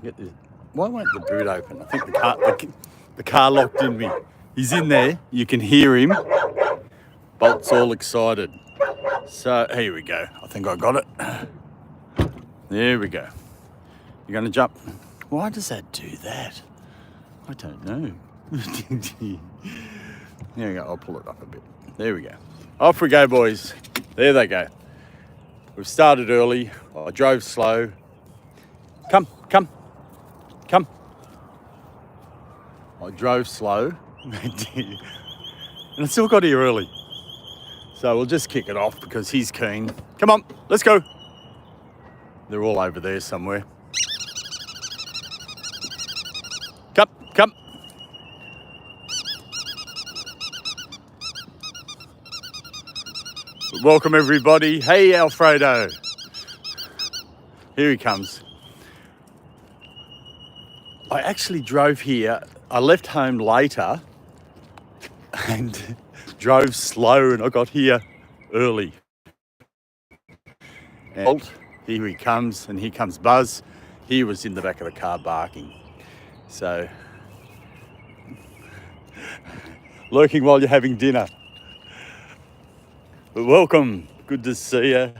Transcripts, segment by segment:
get this. Why won't the boot open? I think the car locked in me. He's in there. You can hear him. Bolt's all excited. So here we go. I think I got it. There we go. You're going to jump. Why does that do that? I don't know. There we go. I'll pull it up a bit. There we go. Off we go, boys. There they go. We've started early. I drove slow. Come. I drove slow. And I still got here early. So we'll just kick it off because he's keen. Come on, let's go. They're all over there somewhere. Come. Welcome everybody. Hey Alfredo. Here he comes. I actually drove here. I left home later and drove slow, and I got here early. And here he comes, and here comes Buzz. He was in the back of the car barking. So, lurking while you're having dinner. But welcome, good to see you.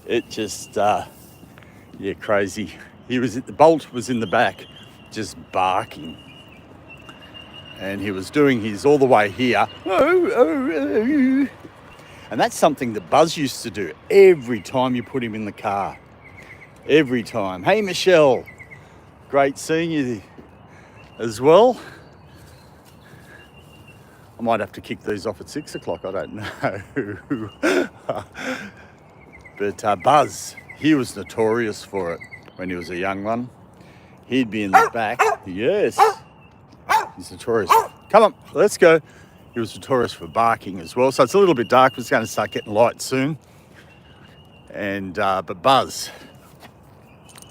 It just, yeah, crazy. The Bolt was in the back, just barking. And he was doing his all the way here. And that's something that Buzz used to do every time you put him in the car. Every time. Hey, Michelle. Great seeing you as well. I might have to kick these off at 6 o'clock. I don't know. But Buzz, he was notorious for it when he was a young one. He'd be in the back. Yes. He's notorious. Come on, let's go. He was notorious for barking as well. So it's a little bit dark, but it's going to start getting light soon. And but Buzz,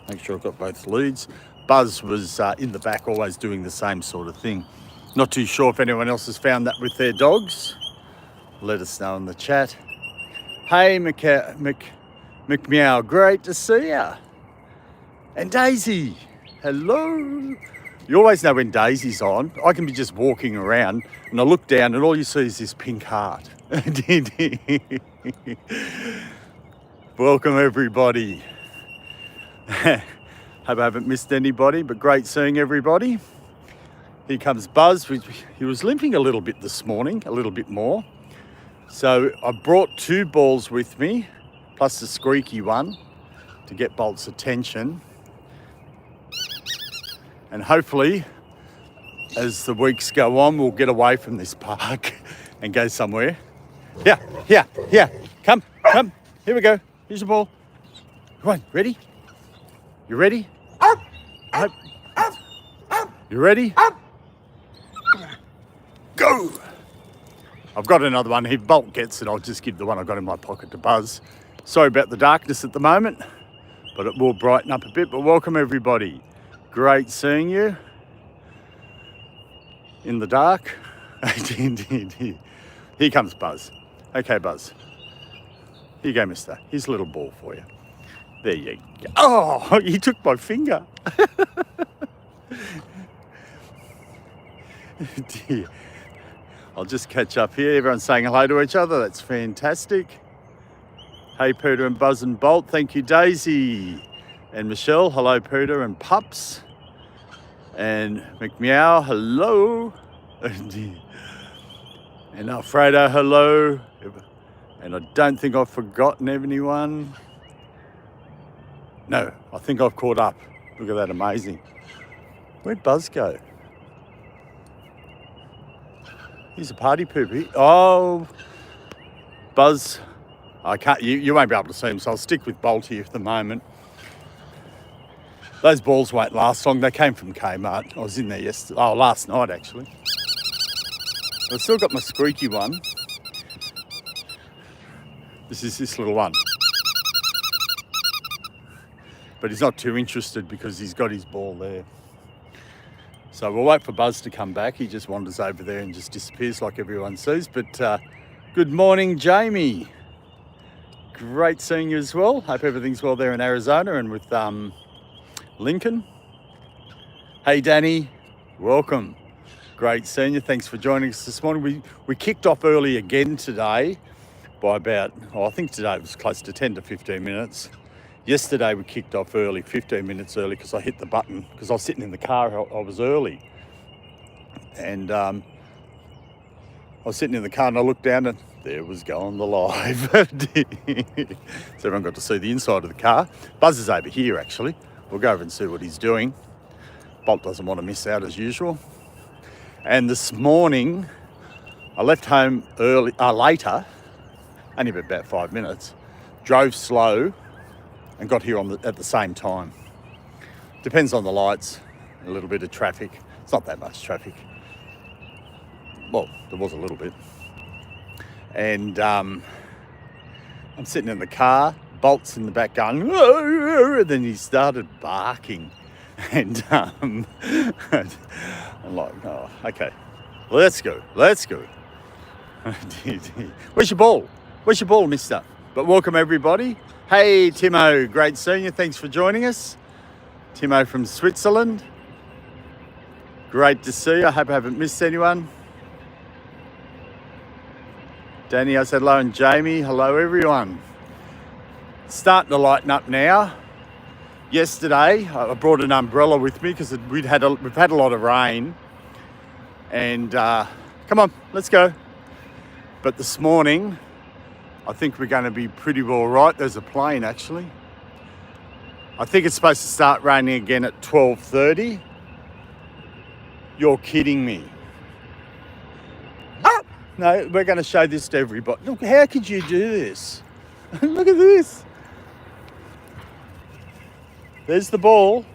make sure I've got both leads. Buzz was in the back, always doing the same sort of thing. Not too sure if anyone else has found that with their dogs. Let us know in the chat. Hey, McMeow, great to see ya. And Daisy, hello. You always know when Daisy's on. I can be just walking around and I look down and all you see is this pink heart. Welcome everybody. Hope I haven't missed anybody, but great seeing everybody. Here comes Buzz. He was limping a little bit this morning, a little bit more. So I brought 2 balls with me, plus the squeaky one, to get Bolt's attention. And hopefully, as the weeks go on, we'll get away from this park and go somewhere. Yeah. Come. Here we go. Here's your ball. Come on, ready? You ready? Nope. You ready? Go! I've got another one. If Bolt gets it, I'll just give the one I got in my pocket to Buzz. Sorry about the darkness at the moment, but it will brighten up a bit. But welcome everybody. Great seeing you in the dark. Here comes Buzz. Okay, Buzz. Here you go, mister. Here's a little ball for you. There you go. Oh, he took my finger. I'll just catch up here. Everyone's saying hello to each other. That's fantastic. Hey, Peter and Buzz and Bolt. Thank you, Daisy. And Michelle, hello, Peter and Pups. And McMeow, hello. And Alfredo, hello. And I don't think I've forgotten anyone. No, I think I've caught up. Look at that, amazing. Where'd Buzz go? He's a party pooper. Oh, Buzz. I can't. You won't be able to see him, so I'll stick with Bolt here for the moment. Those balls won't last long. They came from Kmart. I was in there last night actually. I've still got my squeaky one. This is this little one. But he's not too interested because he's got his ball there. So we'll wait for Buzz to come back. He just wanders over there and just disappears like everyone sees. But good morning, Jamie. great seeing you as well. Hope everything's well there in Arizona and with Lincoln. Hey Danny, welcome. Great seeing you. Thanks for joining us this morning. We kicked off early again today by about, I think today it was close to 10 to 15 minutes. Yesterday we kicked off early, 15 minutes early, because I hit the button because I was sitting in the car. I was early, and I was sitting in the car and I looked down and there was going the live. So everyone got to see the inside of the car. Buzz is over here actually. We'll go over and see what he's doing. Bolt doesn't want to miss out as usual. And this morning I left home later, only about 5 minutes, drove slow and got here at the same time. Depends on the lights, a little bit of traffic. It's not that much traffic. Well, there was a little bit. And I'm sitting in the car, Bolt's in the back going, and then he started barking. And I'm like, oh, okay, let's go. Where's your ball, mister? But welcome everybody. Hey, Timo, great seeing you. Thanks for joining us. Timo from Switzerland. Great to see you. I hope I haven't missed anyone. Danny, I said hello, and Jamie, hello everyone. Starting to lighten up now. Yesterday, I brought an umbrella with me because we've had a lot of rain. And come on, let's go. But this morning, I think we're going to be pretty well right. There's a plane actually. I think it's supposed to start raining again at 12:30. You're kidding me. No, we're going to show this to everybody. Look, how could you do this? Look at this. There's the ball.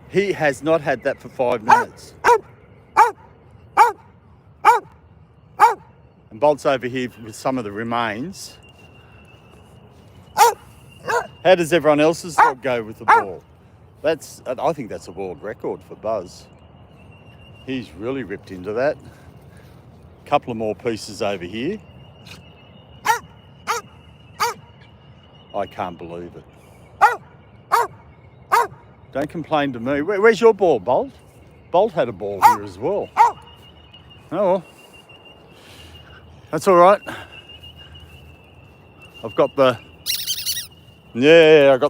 He has not had that for 5 minutes. And Bolt's over here with some of the remains. How does everyone else's dog go with the ball? I think that's a world record for Buzz. He's really ripped into that. Couple of more pieces over here. I can't believe it. Don't complain to me. Where's your ball, Bolt? Bolt had a ball here as well. Oh well. That's all right. I got the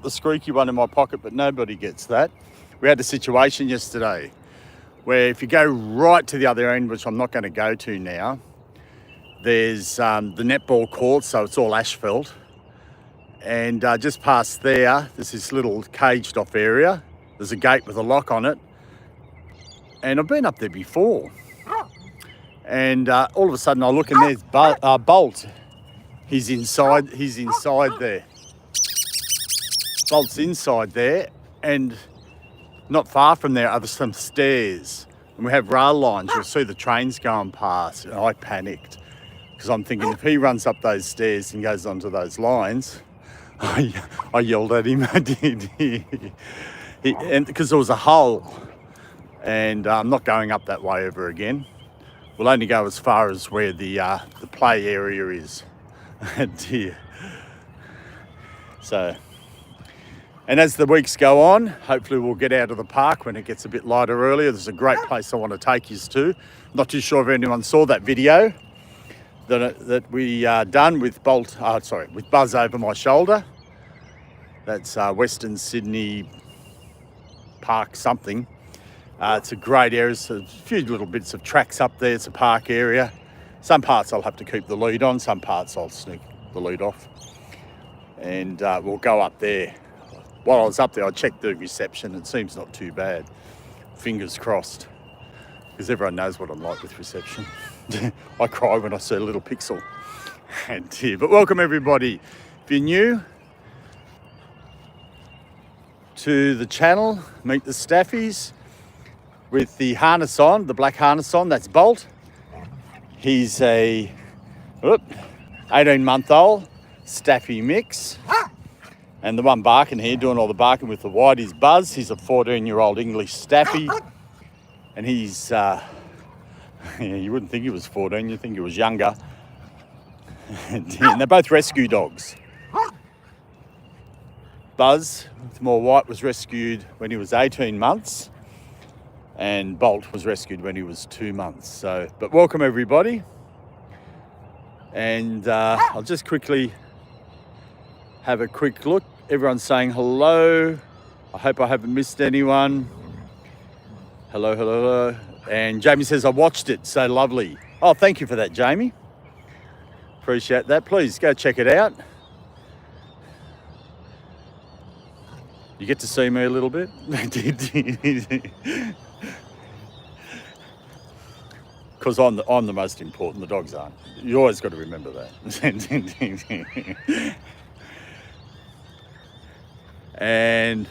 squeaky one in my pocket, but nobody gets that. We had a situation yesterday where if you go right to the other end, which I'm not going to go to now, there's the netball court, so it's all asphalt. And just past there's this little caged off area. There's a gate with a lock on it. And I've been up there before. And all of a sudden I look and there's Bolt. He's inside there. Bolt's inside there, and not far from there are some stairs. And we have rail lines. You'll see the trains going past. And I panicked because I'm thinking if he runs up those stairs and goes onto those lines, I yelled at him. I did. And because there was a hole, and I'm not going up that way ever again. We'll only go as far as where the play area is. Dear. So, and as the weeks go on, hopefully we'll get out of the park when it gets a bit lighter earlier. There's a great place I want to take you to. Not too sure if anyone saw that video that we done with with Buzz over my shoulder. That's Western Sydney Park something. It's a great area. So a few little bits of tracks up there. It's a park area. Some parts I'll have to keep the lead on. Some parts I'll sneak the lead off. And we'll go up there. While I was up there, I checked the reception. It seems not too bad. Fingers crossed. Because everyone knows what I'm like with reception. I cry when I see a little pixel. And dear. But welcome everybody. If you're new to the channel, meet the Staffies with the harness on, the black harness on. That's Bolt. He's a 18-month-old Staffy mix. And the one barking here, doing all the barking with the white, is Buzz. He's a 14-year-old English Staffy. And he's, you wouldn't think he was 14, you'd think he was younger. And they're both rescue dogs. Buzz, the more white, was rescued when he was 18 months, and Bolt was rescued when he was 2 months. So, but welcome everybody. And I'll just quickly have a quick look. Everyone's saying hello. I hope I haven't missed anyone. Hello, hello, hello. And Jamie says, I watched it, so lovely. Oh, thank you for that, Jamie. Appreciate that. Please go check it out. You get to see me a little bit. Because I'm the most important, the dogs aren't. You always got to remember that. And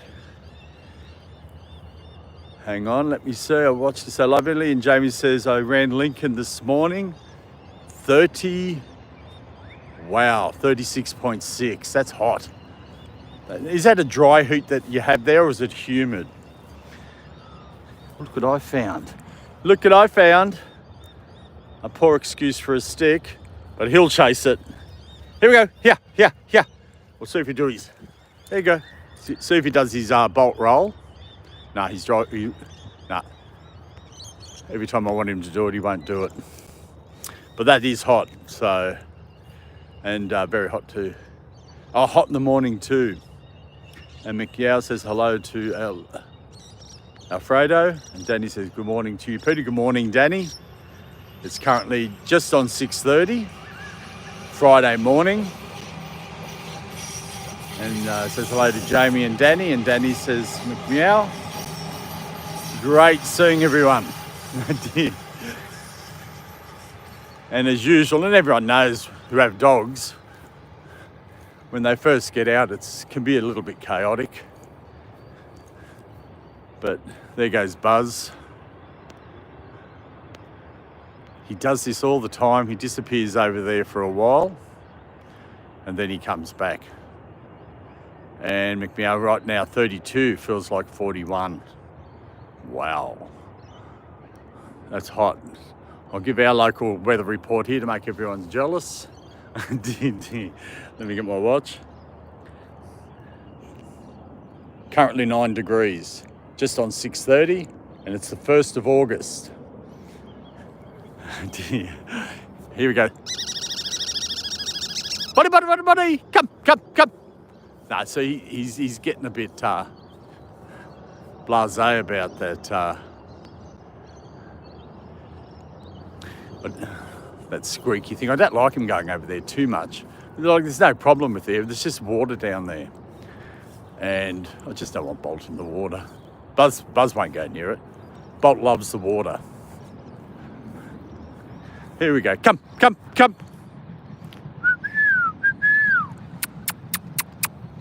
hang on, let me see. I watched this so lovely. And Jamie says, I ran Lincoln this morning. 36.6. That's hot. Is that a dry heat that you have there, or is it humid? Look what I found. Look what I found. A poor excuse for a stick, but he'll chase it. Here we go. Here. We'll see if he does. There you go. See if he does his bolt roll. No, he's dry. No. Every time I want him to do it, he won't do it. But that is hot. So, and very hot too. Oh, hot in the morning too. And Mikiao says hello to Alfredo. And Danny says good morning to you, Peter. Good morning, Danny. It's currently just on 6:30, Friday morning. And says hello to Jamie and Danny. And Danny says meow. Great seeing everyone. And as usual, and everyone knows who have dogs, when they first get out, it can be a little bit chaotic. But there goes Buzz. He does this all the time. He disappears over there for a while, and then he comes back. And McMeow right now, 32, feels like 41. Wow. That's hot. I'll give our local weather report here to make everyone jealous. Let me get my watch. Currently 9 degrees, just on 6:30, and it's the 1st of August. Here we go. Buddy, come. No, so he's getting a bit blasé about that. That squeaky thing. I don't like him going over there too much. Like, there's no problem with it. There's just water down there. And I just don't want Bolt in the water. Buzz won't go near it. Bolt loves the water. Here we go. Come.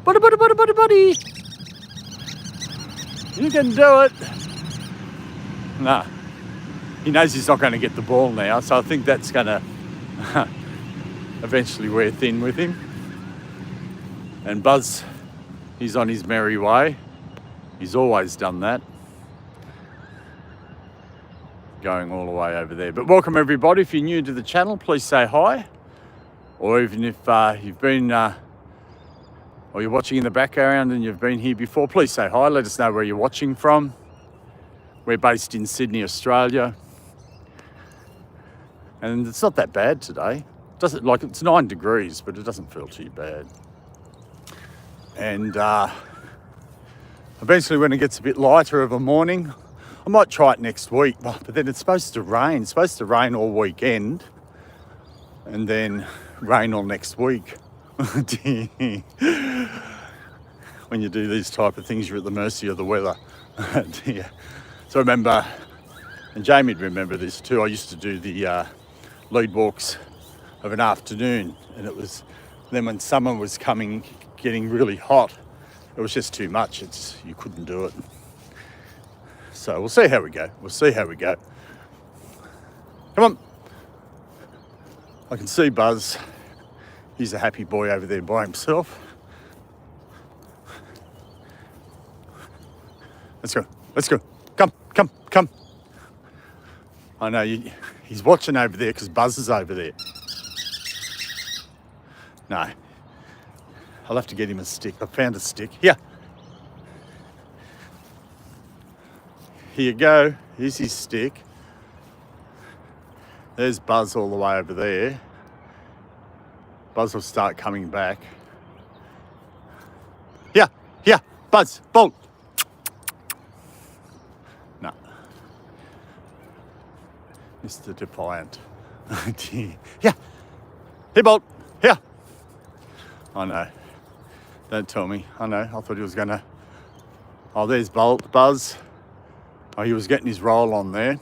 Buddy. You can do it. Nah. He knows he's not going to get the ball now, so I think that's going to eventually wear thin with him. And Buzz, he's on his merry way. He's always done that. Going all the way over there. But welcome everybody. If you're new to the channel, please say hi. Or even if you've been, or you're watching in the background and you've been here before, please say hi. Let us know where you're watching from. We're based in Sydney, Australia. And it's not that bad today. Doesn't, like, it's 9 degrees, but it doesn't feel too bad. And eventually when it gets a bit lighter of a morning, I might try it next week, but then it's supposed to rain. It's supposed to rain all weekend and then rain all next week. When you do these type of things, you're at the mercy of the weather. So I remember, and Jamie'd remember this too, I used to do the lead walks of an afternoon, and it was then when summer was getting really hot, it was just too much. You couldn't do it. So we'll see how we go. Come on. I can see Buzz. He's a happy boy over there by himself. Let's go. Come. I know he's watching over there because Buzz is over there. No. I'll have to get him a stick. I found a stick. Here. Here you go. Here's his stick. There's Buzz all the way over there. Buzz will start coming back. Here, Buzz, Bolt. No. Mr. Defiant. Here. Here, Bolt. Here. I know. Don't tell me. I know. I thought he was going to... Oh, there's Buzz. Oh, he was getting his roll on there.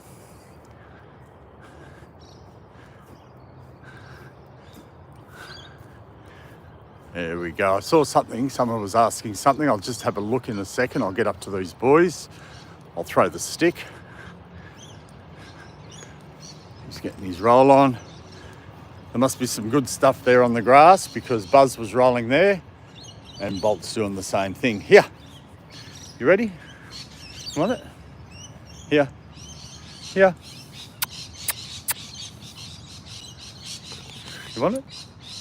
There we go. I saw something. Someone was asking something. I'll just have a look in a second. I'll get up to these boys. I'll throw the stick. He's getting his roll on. There must be some good stuff there on the grass because Buzz was rolling there and Bolt's doing the same thing. Here. You ready? You want it? Here. Here. You want it?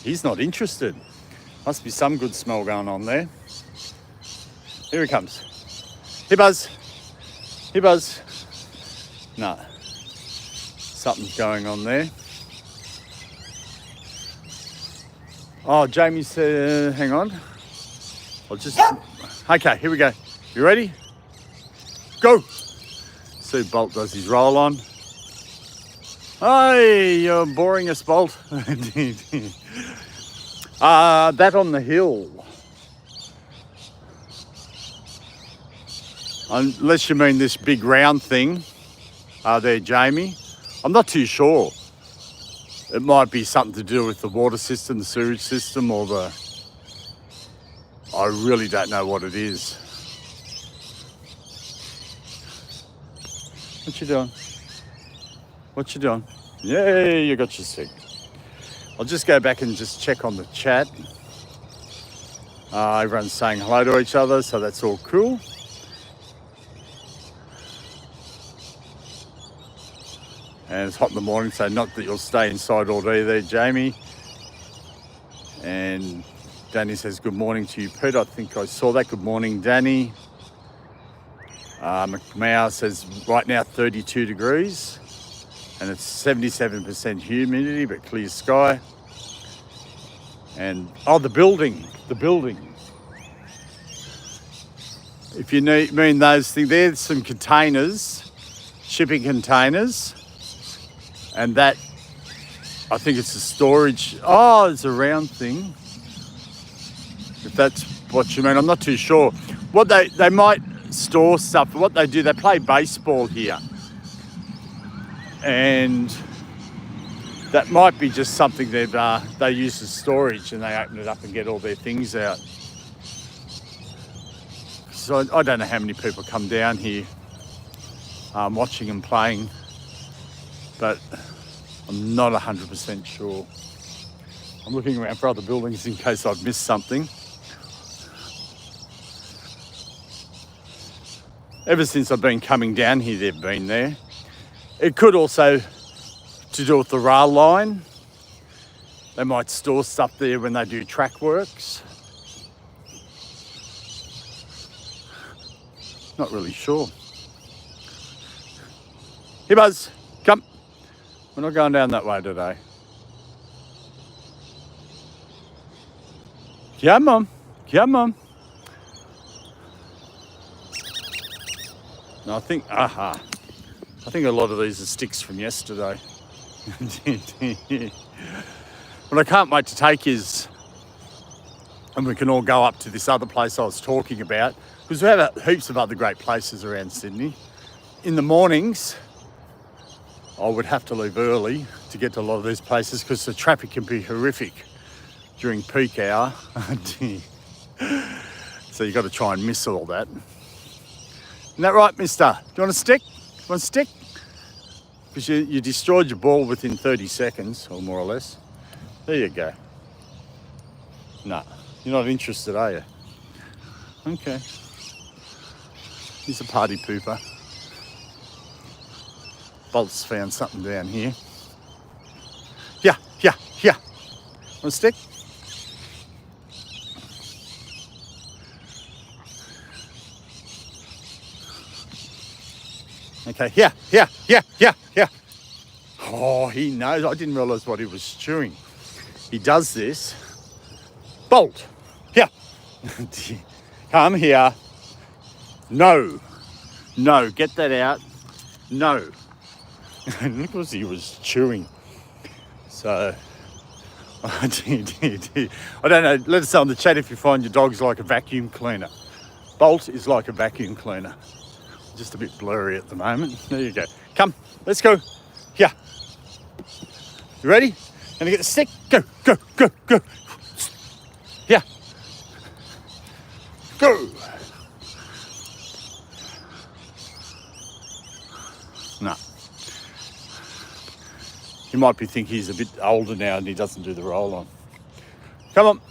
He's not interested. Must be some good smell going on there. Here he comes. Here, Buzz. Here, Buzz. No. Something's going on there. Oh, Jamie said, hang on. I'll just... Okay, here we go. You ready? Go! See Bolt does his roll on. Hey, you're boring us, Bolt. That on the hill. Unless you mean this big round thing there, Jamie. I'm not too sure. It might be something to do with the water system, the sewage system, or the... I really don't know what it is. What you doing? What you doing? Yay, you got your stick. I'll just go back and just check on the chat. Everyone's saying hello to each other, so that's all cool. And it's hot in the morning, so not that you'll stay inside all day there, Jamie. And Danny says, good morning to you, Pete. I think I saw that. Good morning, Danny. McMahon says, right now 32 degrees. And it's 77% humidity, but clear sky. And, oh, the building. If you mean those things, there's some containers, shipping containers. And that, I think it's a storage. Oh, it's a round thing. If that's what you mean, I'm not too sure. What they might store stuff. What they do, they play baseball here. And that might be just something that they use as storage, and they open it up and get all their things out. So I don't know how many people come down here watching them playing, but I'm not 100% sure. I'm looking around for other buildings in case I've missed something. Ever since I've been coming down here, they've been there. It could also to do with the rail line. They might store stuff there when they do track works. Not really sure. Here, Buzz, come. We're not going down that way today. Come on, come on. No, I think a lot of these are sticks from yesterday. What I can't wait to take is, and we can all go up to this other place I was talking about, because we have heaps of other great places around Sydney. In the mornings, I would have to leave early to get to a lot of these places because the traffic can be horrific during peak hour. So you've got to try and miss all that. Isn't that right, mister? Do you want a stick? Want a stick? Because you destroyed your ball within 30 seconds, or more or less. There you go. No, you're not interested, are you? Okay. He's a party pooper. Bolt's found something down here. Yeah. Want a stick? Okay, yeah, yeah, yeah, yeah, yeah. Oh, he knows. I didn't realise what he was chewing. He does this. Bolt. Here. Come here. No. No, get that out. No. Look what he was chewing. So, I don't know. Let us know in the chat if you find your dog's like a vacuum cleaner. Bolt is like a vacuum cleaner. Just a bit blurry at the moment. There you go. Come, let's go. Here. You ready? Gonna get the stick. Go, go, go, go. Here. Go. No. You might be thinking he's a bit older now and he doesn't do the roll on. Come on.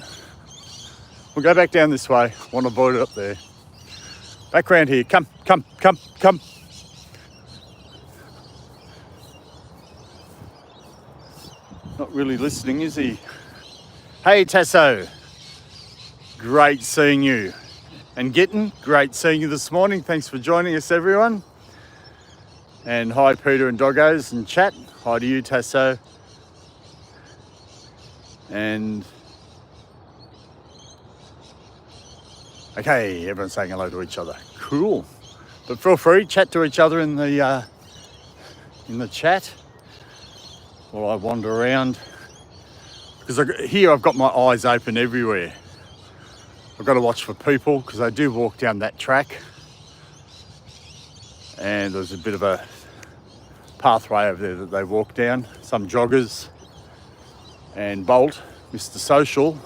We'll go back down this way. Want to avoid it up there. Back round here. Come, come, come, come. Not really listening, is he? Hey, Tasso. Great seeing you. And Gitten, great seeing you this morning. Thanks for joining us, everyone. And hi, Peter and Doggos and chat. Hi to you, Tasso. And okay, everyone's saying hello to each other. Cool. But feel free, chat to each other in the chat while I wander around. Because here I've got my eyes open everywhere. I've got to watch for people because they do walk down that track. And there's a bit of a pathway over there that they walk down. Some joggers. And Bolt, Mr. Social,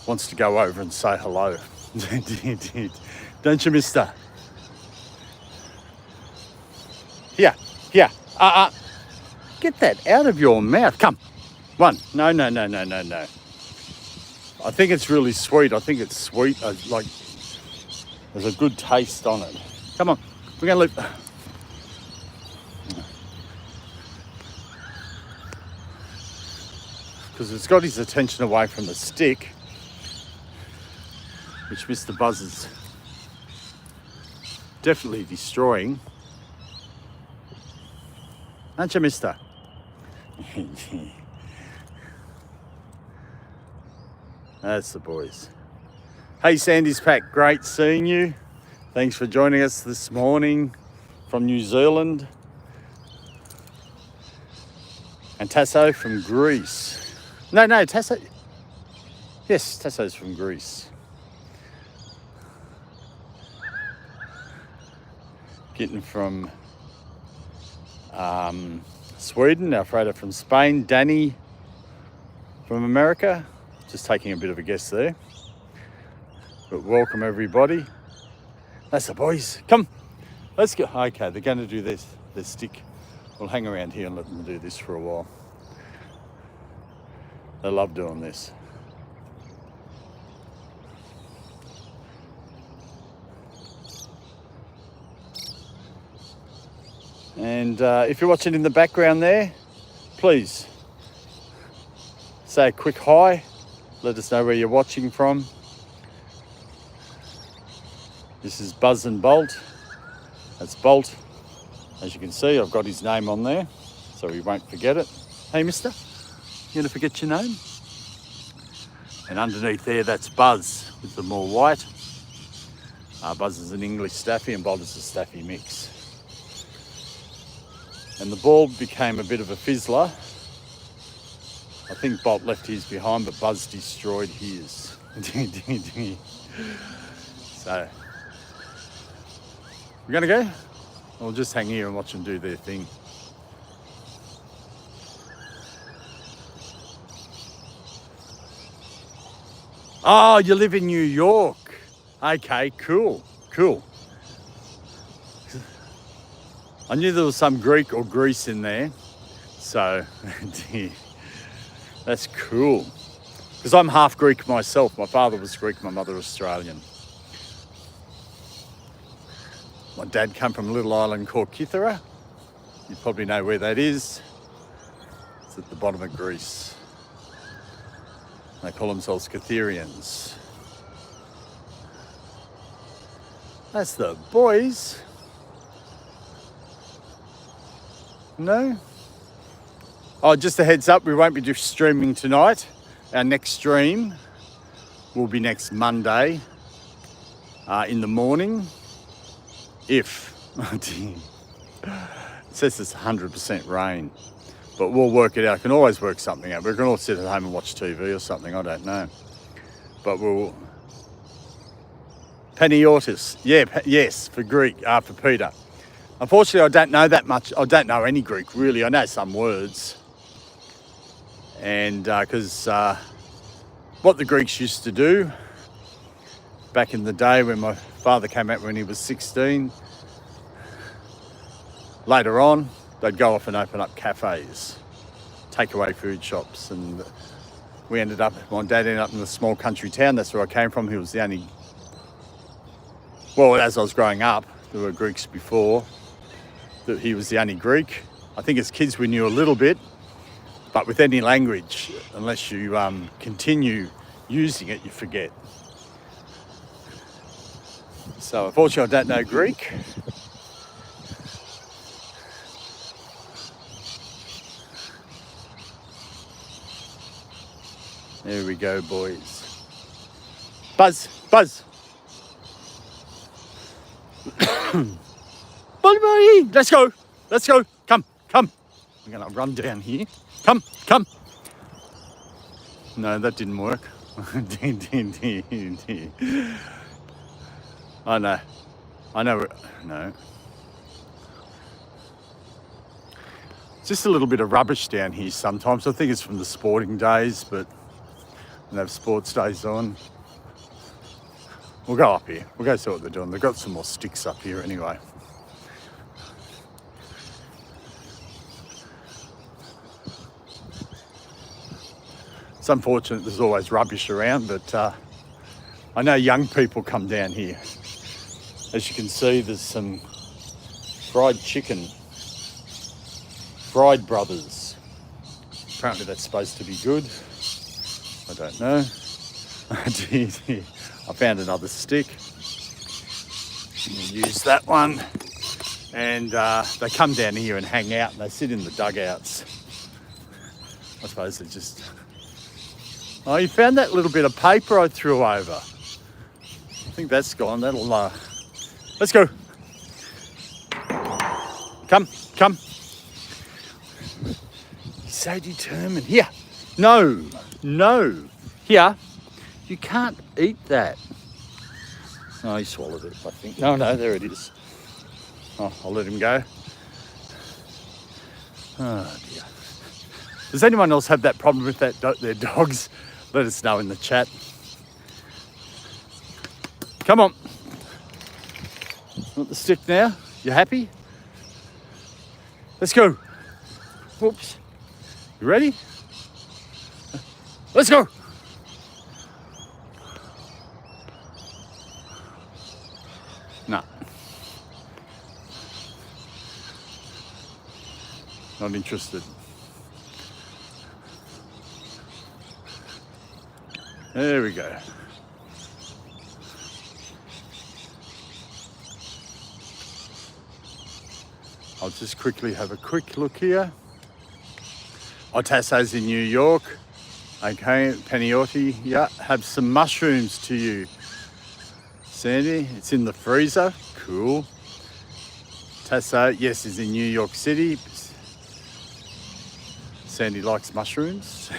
wants to go over and say hello. Don't you, mister? Here, here. Get that out of your mouth. Come. One. No, no, no, no, no, no. I think it's really sweet. I think it's sweet. Like, there's a good taste on it. Come on. We're going to leave. Because it's got his attention away from the stick, which Mr. Buzz is definitely destroying. Aren't you, mister? That's the boys. Hey, Sandy's Pack, great seeing you. Thanks for joining us this morning from New Zealand. And Tasso from Greece. No, Tasso. Yes, Tasso's from Greece. Getting from Sweden, Alfredo from Spain, Danny from America. Just taking a bit of a guess there. But welcome everybody. That's the boys. Come, let's go. Okay, they're going to do this. Their stick. We'll hang around here and let them do this for a while. They love doing this. And if you're watching in the background there, please say a quick hi. Let us know where you're watching from. This is Buzz and Bolt. That's Bolt. As you can see, I've got his name on there, so he won't forget it. Hey, mister, you gonna forget your name? And underneath there, that's Buzz with the more white. Buzz is an English Staffy and Bolt is a Staffy mix. And the ball became a bit of a fizzler. I think Bolt left his behind, but Buzz destroyed his. So, we're gonna go? We'll just hang here and watch them do their thing. Oh, you live in New York. Okay, cool. I knew there was some Greek or Greece in there. So, that's cool. Because I'm half Greek myself. My father was Greek, my mother Australian. My dad came from a little island called Kythera. You probably know where that is. It's at the bottom of Greece. They call themselves Kytherians. That's the boys. No? Oh, just a heads up, we won't be just streaming tonight. Our next stream will be next Monday in the morning. If it says it's 100% rain, but we'll work it out. I can always work something out. We can all sit at home and watch TV or something. I don't know, but we'll. Paniotis, yeah, yes, for Greek, for Peter. Unfortunately, I don't know that much. I don't know any Greek really. I know some words, and because what the Greeks used to do back in the day when my father came out when he was 16. Later on, they'd go off and open up cafes, takeaway food shops, and my dad ended up in a small country town. That's where I came from. He was the only, well, as I was growing up, there were Greeks before, that he was the only Greek. I think as kids we knew a little bit, but with any language, unless you continue using it, you forget. So unfortunately, I don't know Greek. There we go, boys. Buzz, buzz. Buddy, let's go. Let's go. Come. I'm gonna run down here. Come. No, that didn't work. I know. No. Just a little bit of rubbish down here sometimes. I think it's from the sporting days, but when they have sports days on. We'll go up here. We'll go see what they're doing. They've got some more sticks up here anyway. It's unfortunate there's always rubbish around, but I know young people come down here. As you can see, there's some fried chicken. Fried Brothers. Apparently that's supposed to be good. I don't know. I found another stick. We'll use that one. And they come down here and hang out and they sit in the dugouts. I suppose they're just... Oh, you found that little bit of paper I threw over. I think that's gone. That'll... Let's go. Come. He's so determined. Here. No. Here. You can't eat that. Oh, he swallowed it, I think. No, there it is. Oh, I'll let him go. Oh, dear. Does anyone else have that problem with their dogs? Let us know in the chat. Come on. Want the stick now? You happy? Let's go. Whoops. You ready? Let's go. No. Not interested. There we go. I'll just quickly have a quick look here. Tasso's in New York. Okay, Paniotti, yeah, have some mushrooms to you. Sandy, it's in the freezer. Cool. Tasso, yes, is in New York City. Sandy likes mushrooms.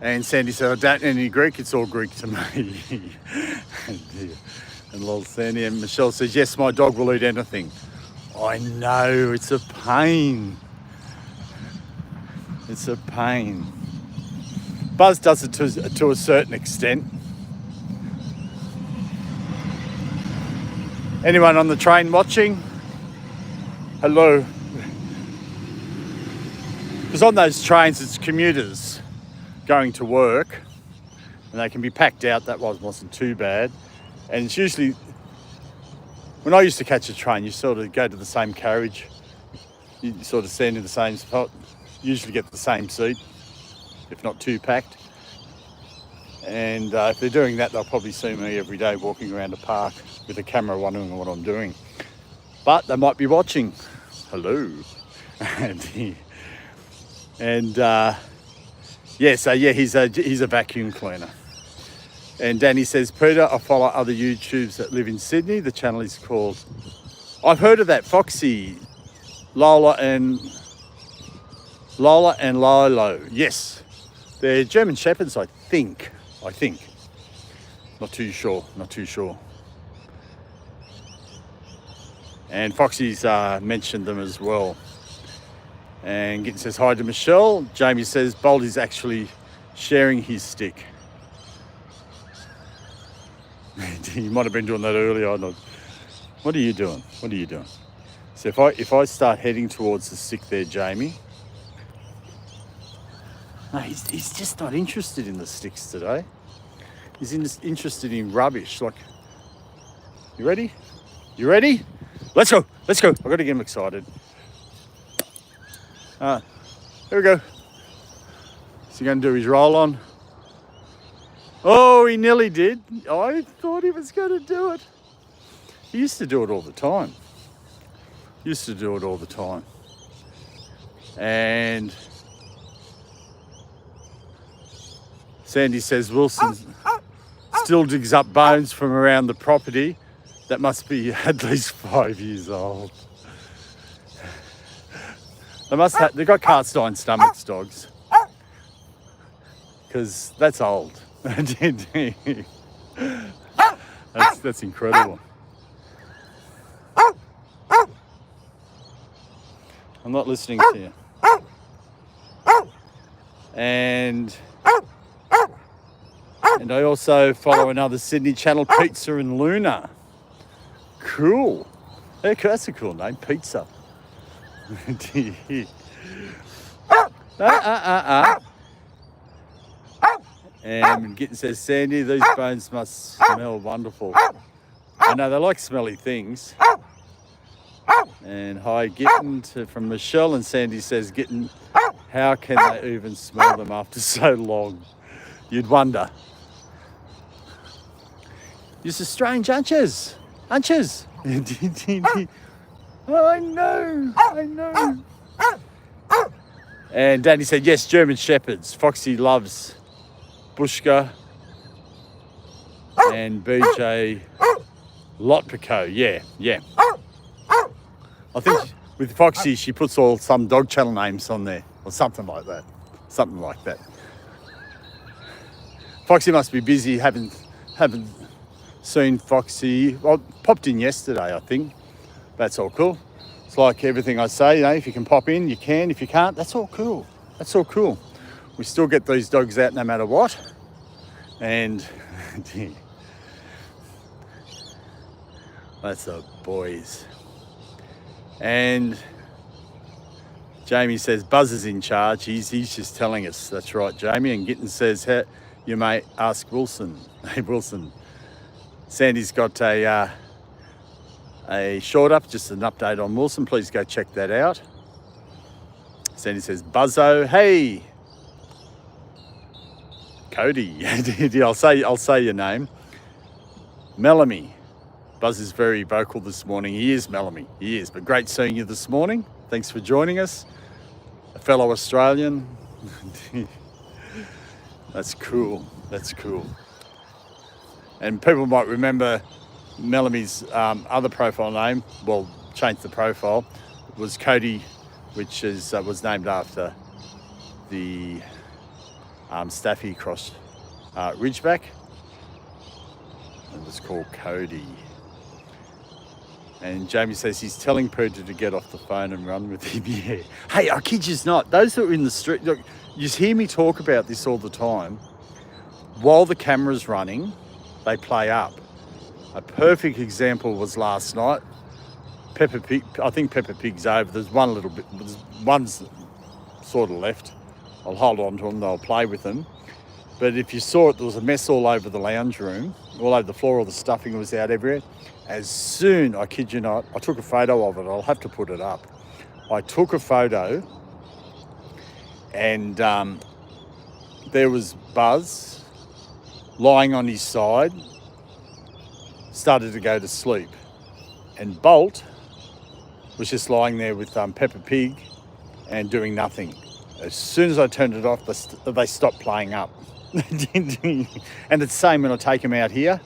And Sandy said, I don't know any Greek, it's all Greek to me. And lol Sandy, and Michelle says, yes, my dog will eat anything. I know, it's a pain. It's a pain. Buzz does it to a certain extent. Anyone on the train watching? Hello. Because on those trains, it's commuters going to work, and they can be packed out. That wasn't too bad. And it's usually, when I used to catch a train, you sort of go to the same carriage, you sort of stand in the same spot, usually get the same seat, if not too packed. And if they're doing that, they'll probably see me every day walking around a park with a camera wondering what I'm doing. but they might be watching. Hello. He's a vacuum cleaner. And Danny says, Peter, I follow other YouTubers that live in Sydney. The channel is called, I've heard of that, Foxy, Lola and Lolo. Yes, they're German Shepherds, I think. Not too sure. And Foxy's mentioned them as well. And Gitten says hi to Michelle. Jamie says Boldy's actually sharing his stick. He might have been doing that earlier. What are you doing? So if I start heading towards the stick there, Jamie. No, he's just not interested in the sticks today. He's interested in rubbish. Like, you ready? Let's go. I've got to get him excited. Here we go. Is he going to do his roll on? Oh, he nearly did. I thought he was going to do it. He used to do it all the time. And Sandy says Wilson still digs up bones from around the property. That must be at least 5 years old. They've got cast iron stomachs, dogs. Because that's old. That's incredible. I'm not listening to you. And I also follow another Sydney channel, Pizza and Luna. Cool. That's a cool name, Pizza. And Gitten says, Sandy, these bones must smell wonderful. I know, they like smelly things. And hi, Gitten, from Michelle. And Sandy says, Gitten, how can they even smell them after so long? You'd wonder. You're so strange, aren't yous? Oh, I know. And Danny said, yes, German Shepherds. Foxy loves Bushka and BJ Lotpico. Yeah. I think with Foxy, she puts some dog channel names on there or something like that. Foxy must be busy. Haven't seen Foxy. Well, popped in yesterday, I think. That's all cool. It's like everything I say, if you can pop in, you can. If you can't, that's all cool. We still get these dogs out no matter what. And that's the boys. And Jamie says Buzz is in charge. He's just telling us. That's right, Jamie. And Gitten says, you may ask Wilson. Hey, Wilson. Sandy's got a short up, just an update on Wilson. Please go check that out. Sandy says, Buzzo, hey. Cody, I'll say your name. Melanie. Buzz is very vocal this morning. He is, Melanie. He is. But great seeing you this morning. Thanks for joining us. A fellow Australian. That's cool. And people might remember Melanie's other profile name. Well, changed the profile. It was Cody, which was named after the Staffy cross Ridgeback. It was called Cody. And Jamie says he's telling Peter to get off the phone and run with him. Yeah. Hey, I kid you not. Those that are in the street, look, you just hear me talk about this all the time. While the camera's running, they play up. A perfect example was last night. Peppa Pig, I think Peppa Pig's over. There's one's sort of left. I'll hold on to them, they'll play with them. But if you saw it, there was a mess all over the lounge room, all over the floor, all the stuffing was out everywhere. As soon, I kid you not, I took a photo of it. I'll have to put it up. I took a photo and there was Buzz lying on his side, started to go to sleep. And Bolt was just lying there with Peppa Pig and doing nothing. As soon as I turned it off, they stopped playing up. And it's the same when I take them out here.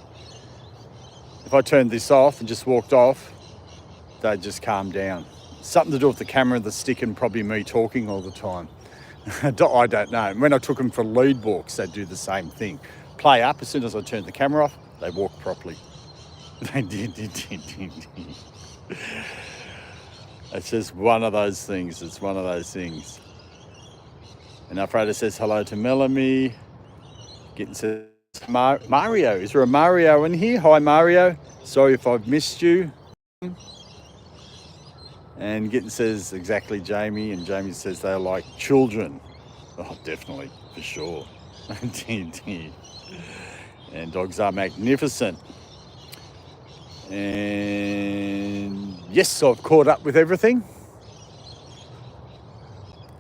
If I turned this off and just walked off, they'd just calm down. Something to do with the camera, the stick, and probably me talking all the time. I don't know. When I took them for lead walks, they'd do the same thing. Play up, as soon as I turned the camera off, they walked properly. They did. It's just one of those things. It's one of those things. And Alfredo says hello to Melanie. Getting says Mario. Is there a Mario in here? Hi, Mario. Sorry if I've missed you. And Gitten says exactly Jamie. And Jamie says they're like children. Oh, definitely, for sure. And dogs are magnificent. And yes, I've caught up with everything.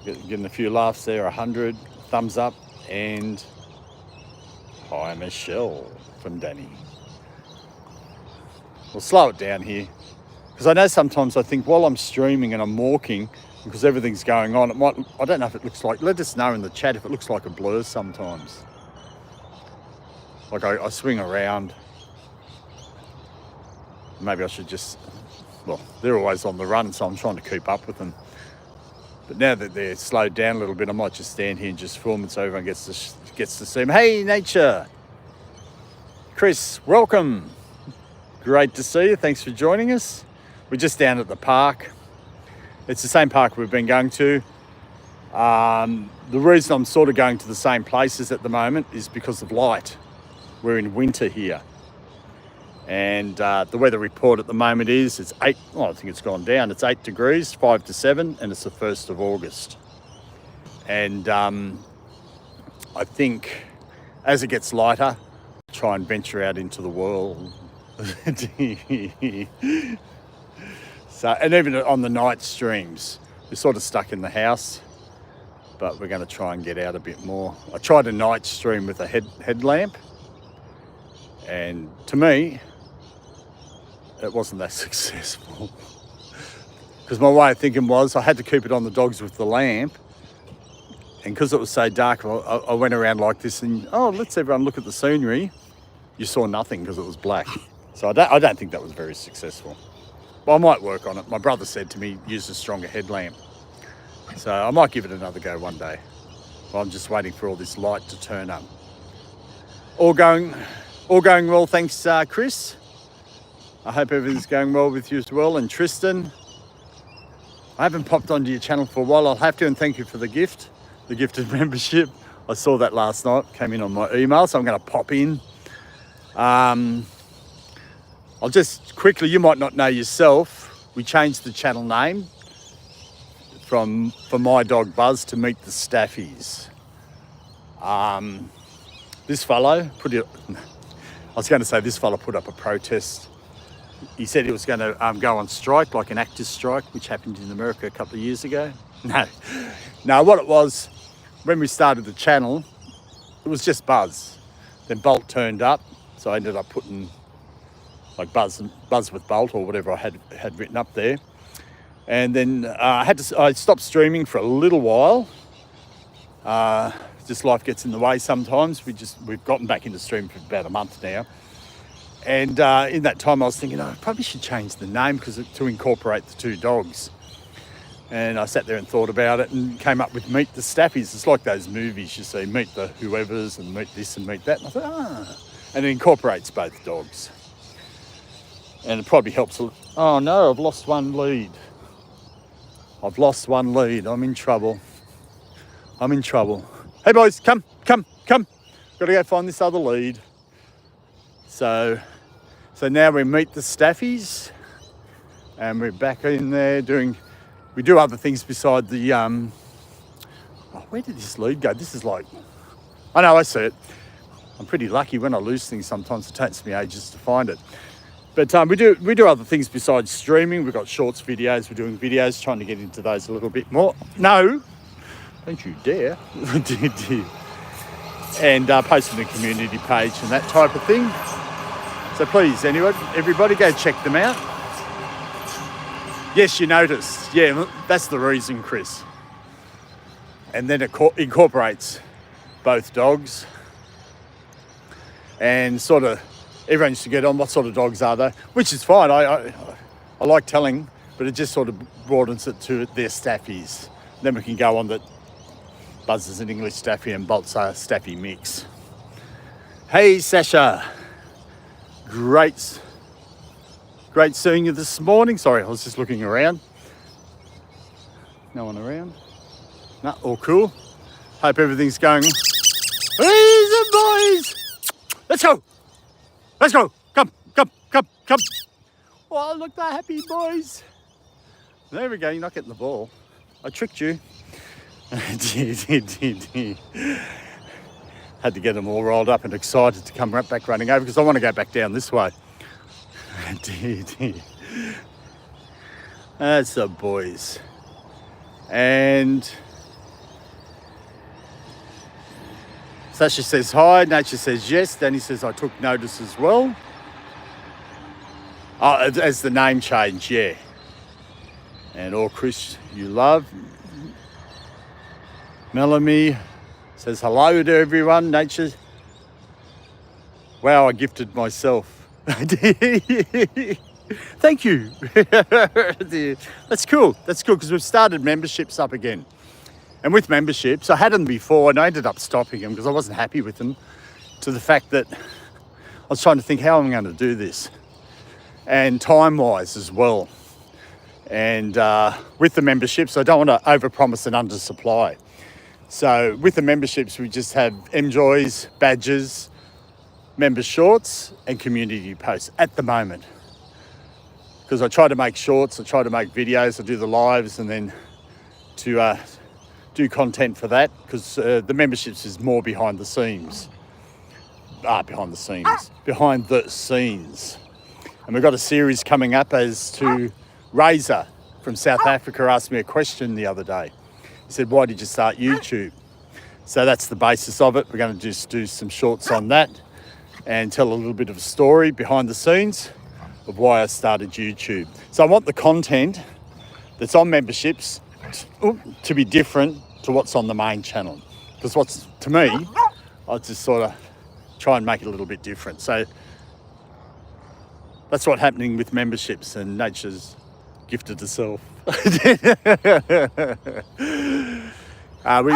Getting a few laughs there, 100 thumbs up, and hi Michelle from Danny. We'll slow it down here, because I know sometimes I think while I'm streaming and I'm walking, because everything's going on, it might, I don't know if it looks like, let us know in the chat if it looks like a blur sometimes. Like I swing around. Maybe I should just, well, they're always on the run, so I'm trying to keep up with them. But now that they're slowed down a little bit, I might just stand here and just film it so everyone gets to see them. Hey, Nature! Chris, welcome. Great to see you. Thanks for joining us. We're just down at the park. It's the same park we've been going to. The reason I'm sort of going to the same places at the moment is because of light. We're in winter here. And the weather report at the moment is it's 8, well, I think it's gone down. It's 8 degrees, 5 to 7, and it's the 1st of August. And I think as it gets lighter, try and venture out into the world. So, and even on the night streams, we're sort of stuck in the house, but we're going to try and get out a bit more. I tried a night stream with a headlamp, and to me, it wasn't that successful. Because my way of thinking was I had to keep it on the dogs with the lamp, and because it was so dark, I went around like this and, oh, let's everyone look at the scenery. You saw nothing because it was black. So I don't think that was very successful. Well, I might work on it. My brother said to me, use a stronger headlamp. So I might give it another go one day. But I'm just waiting for all this light to turn up. All going well, thanks, Chris. I hope everything's going well with you as well. And Tristan, I haven't popped onto your channel for a while. I'll have to, and thank you for the gift, the gifted membership. I saw that last night, came in on my email, so I'm going to pop in. I'll just quickly, you might not know yourself, we changed the channel name for my dog Buzz to Meet the Staffies. This fellow this fellow put up a protest. He said he was going to go on strike, like an actor's strike, which happened in America a couple of years ago. No, what it was, when we started the channel, it was just Buzz. Then Bolt turned up, so I ended up putting like Buzz with Bolt or whatever I had written up there. And then I stopped streaming for a little while. Just life gets in the way sometimes. We've gotten back into streaming for about a month now. And in that time I was thinking, I probably should change the name to incorporate the two dogs. And I sat there and thought about it and came up with Meet the Staffies. It's like those movies you see, meet the whoever's and meet this and meet that. And I thought, and it incorporates both dogs. And it probably helps. Oh no, I've lost one lead. I'm in trouble. Hey boys, come. Got to go find this other lead. So now we Meet the Staffies, and we're back in there we do other things beside the, where did this lead go? This is like, I know, I see it. I'm pretty lucky when I lose things sometimes. It takes me ages to find it. But we do other things besides streaming. We've got shorts videos. We're doing videos, trying to get into those a little bit more. No, don't you dare. And posting the community page and that type of thing. So please, everybody go check them out. Yes, you noticed. Yeah, that's the reason, Chris. And then it incorporates both dogs. And sort of everyone used to get on what sort of dogs are they, which is fine. I like telling, but it just sort of broadens it to their Staffies. Then we can go on that Buzz is an English Staffy and Bolt's a Staffy mix. Hey, Sasha. Great seeing you this morning. Sorry, I was just looking around. No one around? No, all cool. Hope everything's going. Easy, boys. Let's go. Let's go. Come. Oh, look, they're happy boys. There we go. You're not getting the ball. I tricked you. Had to get them all rolled up and excited to come right back running over because I want to go back down this way. That's the boys. And Sasha says hi, Nature says yes, Danny says I took notice as well. Oh, as the name change, yeah. And all Chris you love. Melanie says hello to everyone. Nature. Wow, I gifted myself. Thank you. That's cool. That's cool because we've started memberships up again. And with memberships, I had them before and I ended up stopping them because I wasn't happy with them, to the fact that I was trying to think how am I going to do this, and time-wise as well. And with the memberships, I don't want to overpromise and undersupply. So with the memberships, we just have MJoys, badges, member shorts and community posts at the moment. Because I try to make shorts, I try to make videos, I do the lives, and then to do content for that, because the memberships is more behind the scenes. Behind the scenes. And we've got a series coming up as to Razor from South Africa asked me a question the other day. He said, why did you start YouTube? So that's the basis of it. We're going to just do some shorts on that and tell a little bit of a story behind the scenes of why I started YouTube. So I want the content that's on memberships to be different to what's on the main channel. Because to me, I just sort of try and make it a little bit different. So that's what's happening with memberships, and Nature's gifted herself.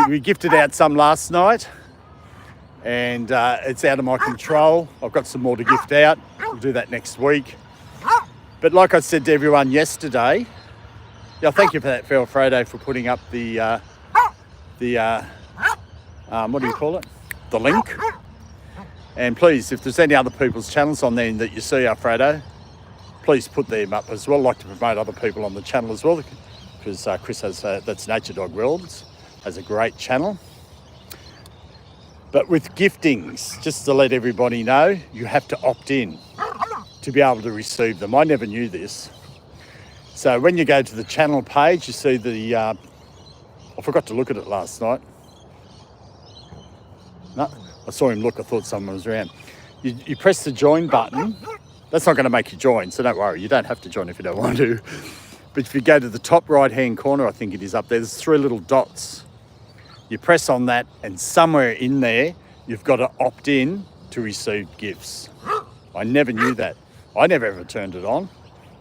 We gifted out some last night, and it's out of my control. I've got some more to gift out. We'll do that next week. But like I said to everyone yesterday, thank you for that, Alfredo, for putting up the what do you call it? The link. And please, if there's any other people's channels on there that you see, Alfredo, please put them up as well. I'd like to promote other people on the channel as well, because Chris has, that's Nature Dog Worlds, has a great channel. But with giftings, just to let everybody know, you have to opt in to be able to receive them. I never knew this. So when you go to the channel page, you see the, I forgot to look at it last night. No, I saw him look, I thought someone was around. You press the join button. That's not going to make you join, so don't worry. You don't have to join if you don't want to. But if you go to the top right-hand corner, I think it is up there, there's 3 little dots. You press on that, and somewhere in there, you've got to opt in to receive gifts. I never knew that. I never ever turned it on,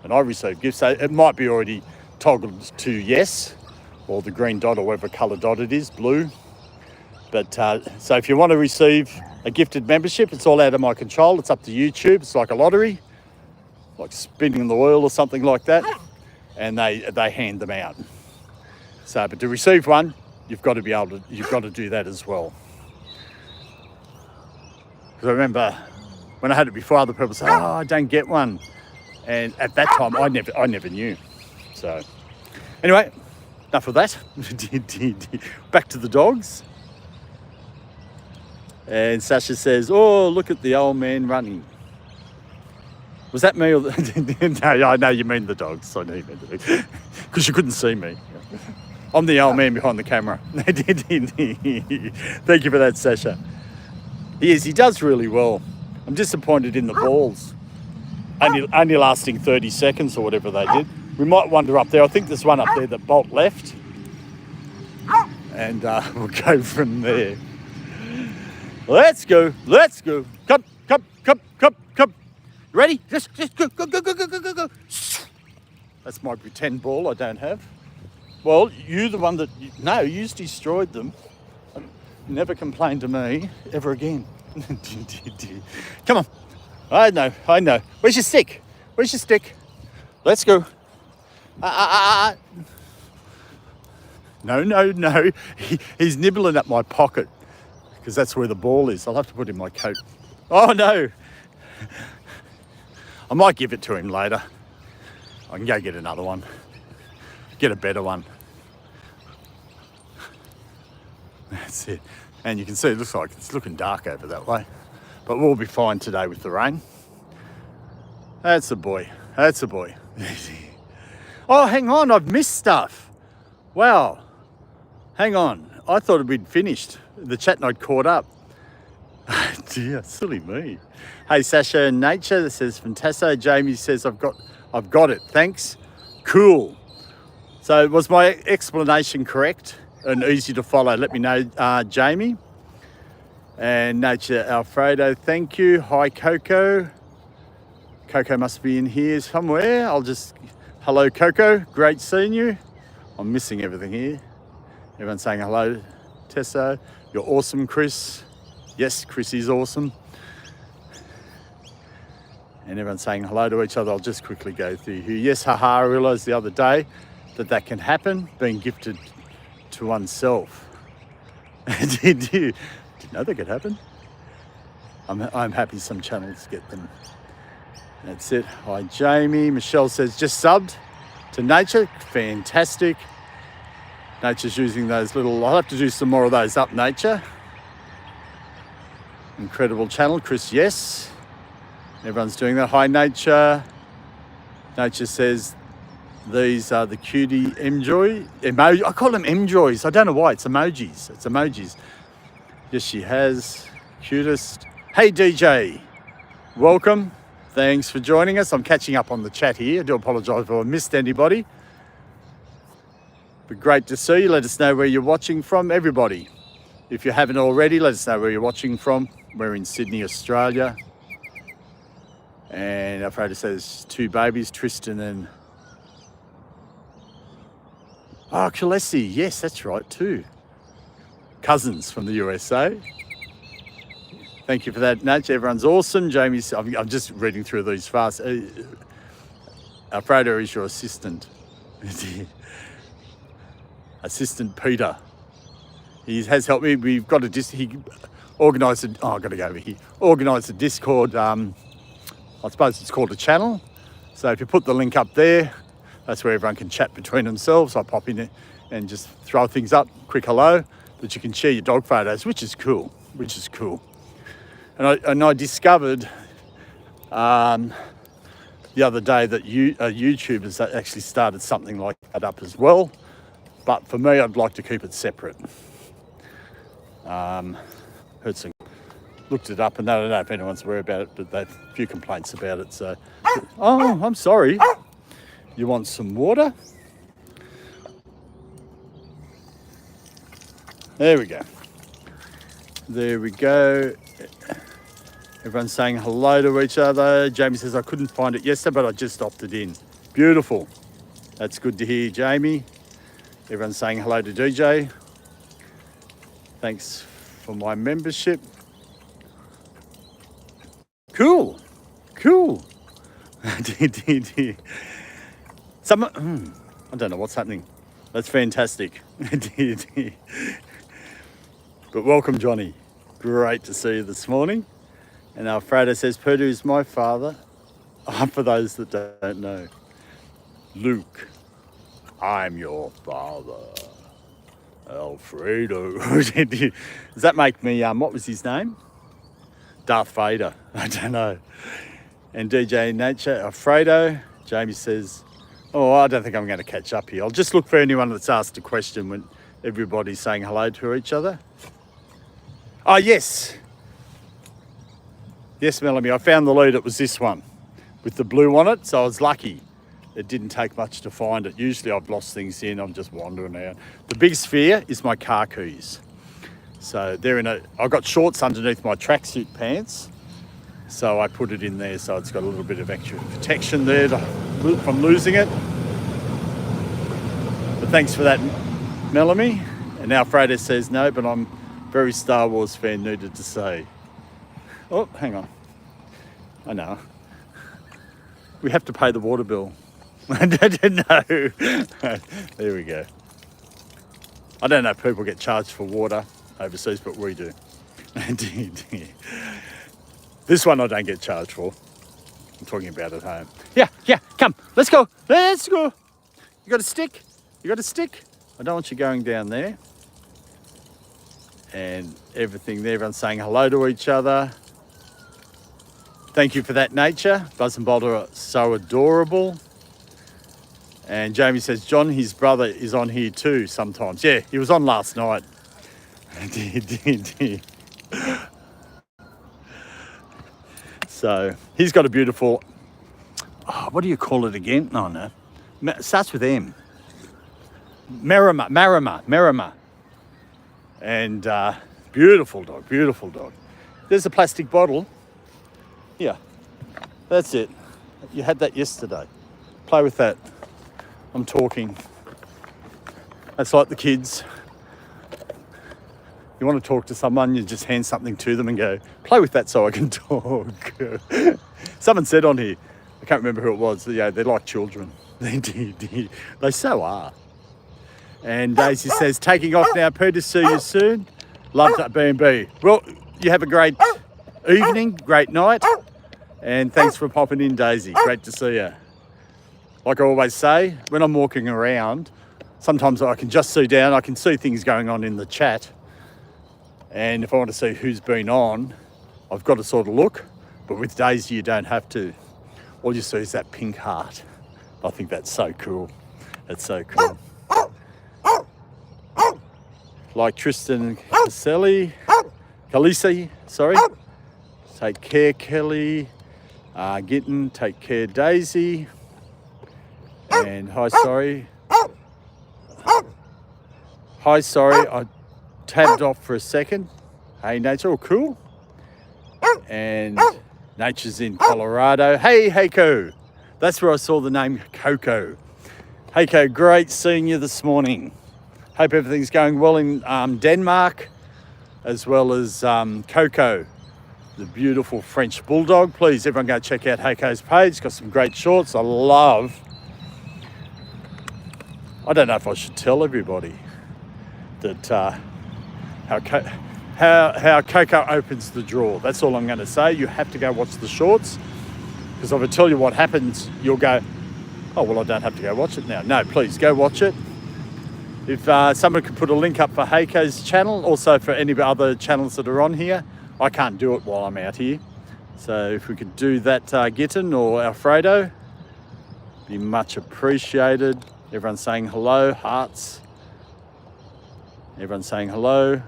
and I received gifts. So it might be already toggled to yes, or the green dot, or whatever colour dot it is, blue. But so if you want to receive a gifted membership, it's all out of my control. It's up to YouTube. It's like a lottery, like spinning the wheel or something like that, and they hand them out. So, but to receive one, you've got to do that as well. Because I remember when I had it before, other people said, "Oh, I don't get one," and at that time, I never knew. So, anyway, enough of that. Back to the dogs. And Sasha says, "Oh, look at the old man running." Was that me? Or no, I know you mean the dogs. I know you mean the dogs. Because you couldn't see me. I'm the old man behind the camera. Thank you for that, Sasha. He does really well. I'm disappointed in the balls. Only lasting 30 seconds or whatever they did. We might wander up there. I think there's one up there that bolt left. And we'll go from there. Let's go. Let's go. Come. You ready? Just go. Go. That's my pretend ball I don't have. Well, you the one that... No, you destroyed them. Never complain to me ever again. Come on. I know. Where's your stick? Let's go. No. He's nibbling at my pocket because that's where the ball is. I'll have to put it in my coat. Oh, no. I might give it to him later. I can go get another one. Get a better one. That's it. And you can see it looks like it's looking dark over that way. But we'll be fine today with the rain. That's a boy. Oh, hang on. I've missed stuff. Wow. Hang on. I thought we'd finished. The chat note caught up. Dear, silly me. Hey, Sasha in Nature, that says fantastic. Jamie says, I've got it. Thanks. Cool. So was my explanation correct and easy to follow? Let me know, Jamie. And Nature Alfredo, thank you. Hi, Coco. Coco must be in here somewhere. Hello, Coco. Great seeing you. I'm missing everything here. Everyone's saying hello, Tessa. You're awesome, Chris. Yes, Chris is awesome. And everyone's saying hello to each other. I'll just quickly go through here. Yes, haha, I realised the other day that can happen, being gifted to oneself. Did you know that could happen? I'm happy some channels get them. That's it. Hi, Jamie. Michelle says, just subbed to Nature. Fantastic. Nature's using those little... I'll have to do some more of those up, Nature. Incredible channel. Chris, yes. Everyone's doing that. Hi, Nature. Nature says, these are the cutie emoji. I call them emjoys. I don't know why. It's emojis. Yes, she has. Cutest. Hey, DJ. Welcome. Thanks for joining us. I'm catching up on the chat here. I do apologise if I missed anybody. But great to see you. Let us know where you're watching from, everybody. If you haven't already, let us know where you're watching from. We're in Sydney, Australia. And Alfredo says 2 babies, Tristan and... Oh, Kalesi. Yes, that's right, too. Cousins from the USA. Thank you for that, Natch. Everyone's awesome. Jamie's... I'm just reading through these fast. Alfredo is your assistant. Assistant Peter. He has helped me. We've got he organised a... Oh, I've got to go over here. Organised a Discord... I suppose it's called a channel. So if you put the link up there, that's where everyone can chat between themselves. I pop in it and just throw things up, quick hello, but you can share your dog photos, which is cool. And I discovered the other day that YouTube has actually started something like that up as well. But for me, I'd like to keep it separate. Looked it up, and I don't know if anyone's aware about it, but they've a few complaints about it. So, oh, I'm sorry. You want some water? There we go. Everyone's saying hello to each other. Jamie says, I couldn't find it yesterday, but I just opted in. Beautiful. That's good to hear, Jamie. Everyone's saying hello to DJ. Thanks for my membership. Cool. Someone, I don't know what's happening. That's fantastic. But welcome, Johnny. Great to see you this morning. And Alfredo says, Purdue is my father. For those that don't know. Luke, I'm your father. Alfredo. Does that make me, what was his name? Darth Vader. I don't know. And DJ Nature, Alfredo. Jamie says, oh, I don't think I'm going to catch up here. I'll just look for anyone that's asked a question when everybody's saying hello to each other. Oh, yes. Yes, Melanie, I found the lead. It was this one with the blue on it, so I was lucky. it didn't take much to find it. Usually I've lost things in, I'm just wandering around. The biggest fear is my car keys. So I've got shorts underneath my tracksuit pants. So I put it in there so it's got a little bit of extra protection there from losing it. But thanks for that, Melanie. And Alfredo says no, but I'm very Star Wars fan, needed to say. Oh, hang on. I know. We have to pay the water bill. I didn't know. There we go. I don't know if people get charged for water overseas, but we do. This one I don't get charged for. I'm talking about at home. Yeah, come. Let's go. You got a stick? I don't want you going down there. And everything there, everyone's saying hello to each other. Thank you for that, nature. Buzz and Boulder are so adorable. And Jamie says, John, his brother, is on here too sometimes. Yeah, he was on last night. So he's got a beautiful, what do you call it again? Oh, no. Starts with M. Merima. And beautiful dog. There's a plastic bottle. Yeah, that's it. You had that yesterday. Play with that. I'm talking. That's like the kids. You want to talk to someone, you just hand something to them and go, play with that so I can talk. Someone said on here, I can't remember who it was, yeah, they're like children. They so are. And Daisy says, taking off now, Peter, see you soon. Love that B&B. Well, you have a great evening, great night. And thanks for popping in, Daisy. Great to see you. Like I always say, when I'm walking around, sometimes I can just see down, I can see things going on in the chat. And if I want to see who's been on, I've got to sort of look. But with Daisy, you don't have to. All you see is that pink heart. I think that's so cool. That's so cool. Like Tristan Khaleesi, sorry. Take care, Kelly. Gitten, take care, Daisy. And hi, sorry, I tabbed off for a second. Hey, Nature, all cool? And Nature's in Colorado. Hey, Heiko. That's where I saw the name Coco. Heiko, great seeing you this morning. Hope everything's going well in Denmark, as well as Coco, the beautiful French bulldog. Please, everyone go check out Heiko's page. Got some great shorts. I don't know if I should tell everybody that how Coco opens the drawer. That's all I'm going to say. You have to go watch the shorts, because if I tell you what happens, you'll go, oh, well, I don't have to go watch it now. No, please go watch it. If someone could put a link up for Heiko's channel, also for any other channels that are on here. I can't do it while I'm out here. So if we could do that, Gitten or Alfredo, be much appreciated. Everyone's saying hello, hearts. Everyone's saying hello.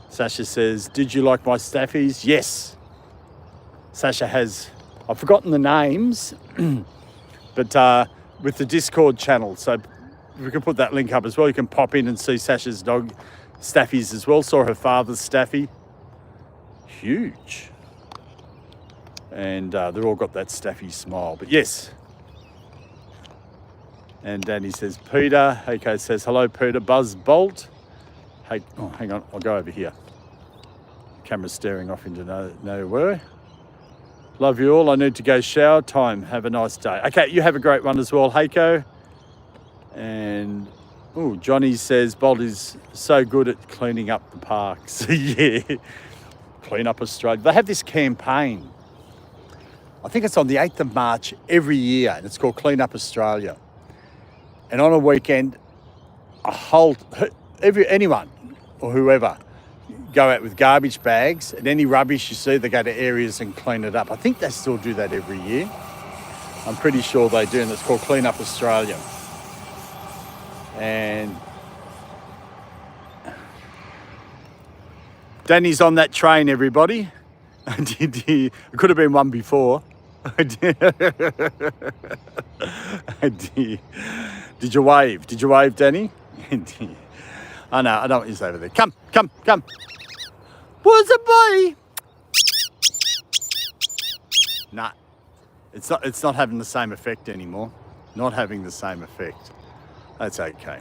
Sasha says, did you like my staffies? Yes. Sasha has, I've forgotten the names, but with the Discord channel. So if we can put that link up as well, you can pop in and see Sasha's dog staffies as well. Saw her father's staffy. Huge. And they've all got that staffy smile. But yes. And Danny says, Peter. Heiko says, hello, Peter. Buzz Bolt. Hey, oh, hang on. I'll go over here. Camera's staring off into nowhere. Love you all. I need to go shower time. Have a nice day. Okay, you have a great one as well, Heiko. And, oh, Johnny says, Bolt is so good at cleaning up the parks. Yeah. Clean Up Australia. They have this campaign. I think it's on the 8th of March every year, and it's called Clean Up Australia. And on a weekend, anyone or whoever go out with garbage bags, and any rubbish you see, they go to areas and clean it up. I think they still do that every year. I'm pretty sure they do, and it's called Clean Up Australia. And Danny's on that train, everybody. It could have been one before. Did you wave? Did you wave, Danny? I know what he's over there. Come. What's a boy? Nah, it's not having the same effect anymore. Not having the same effect. That's okay.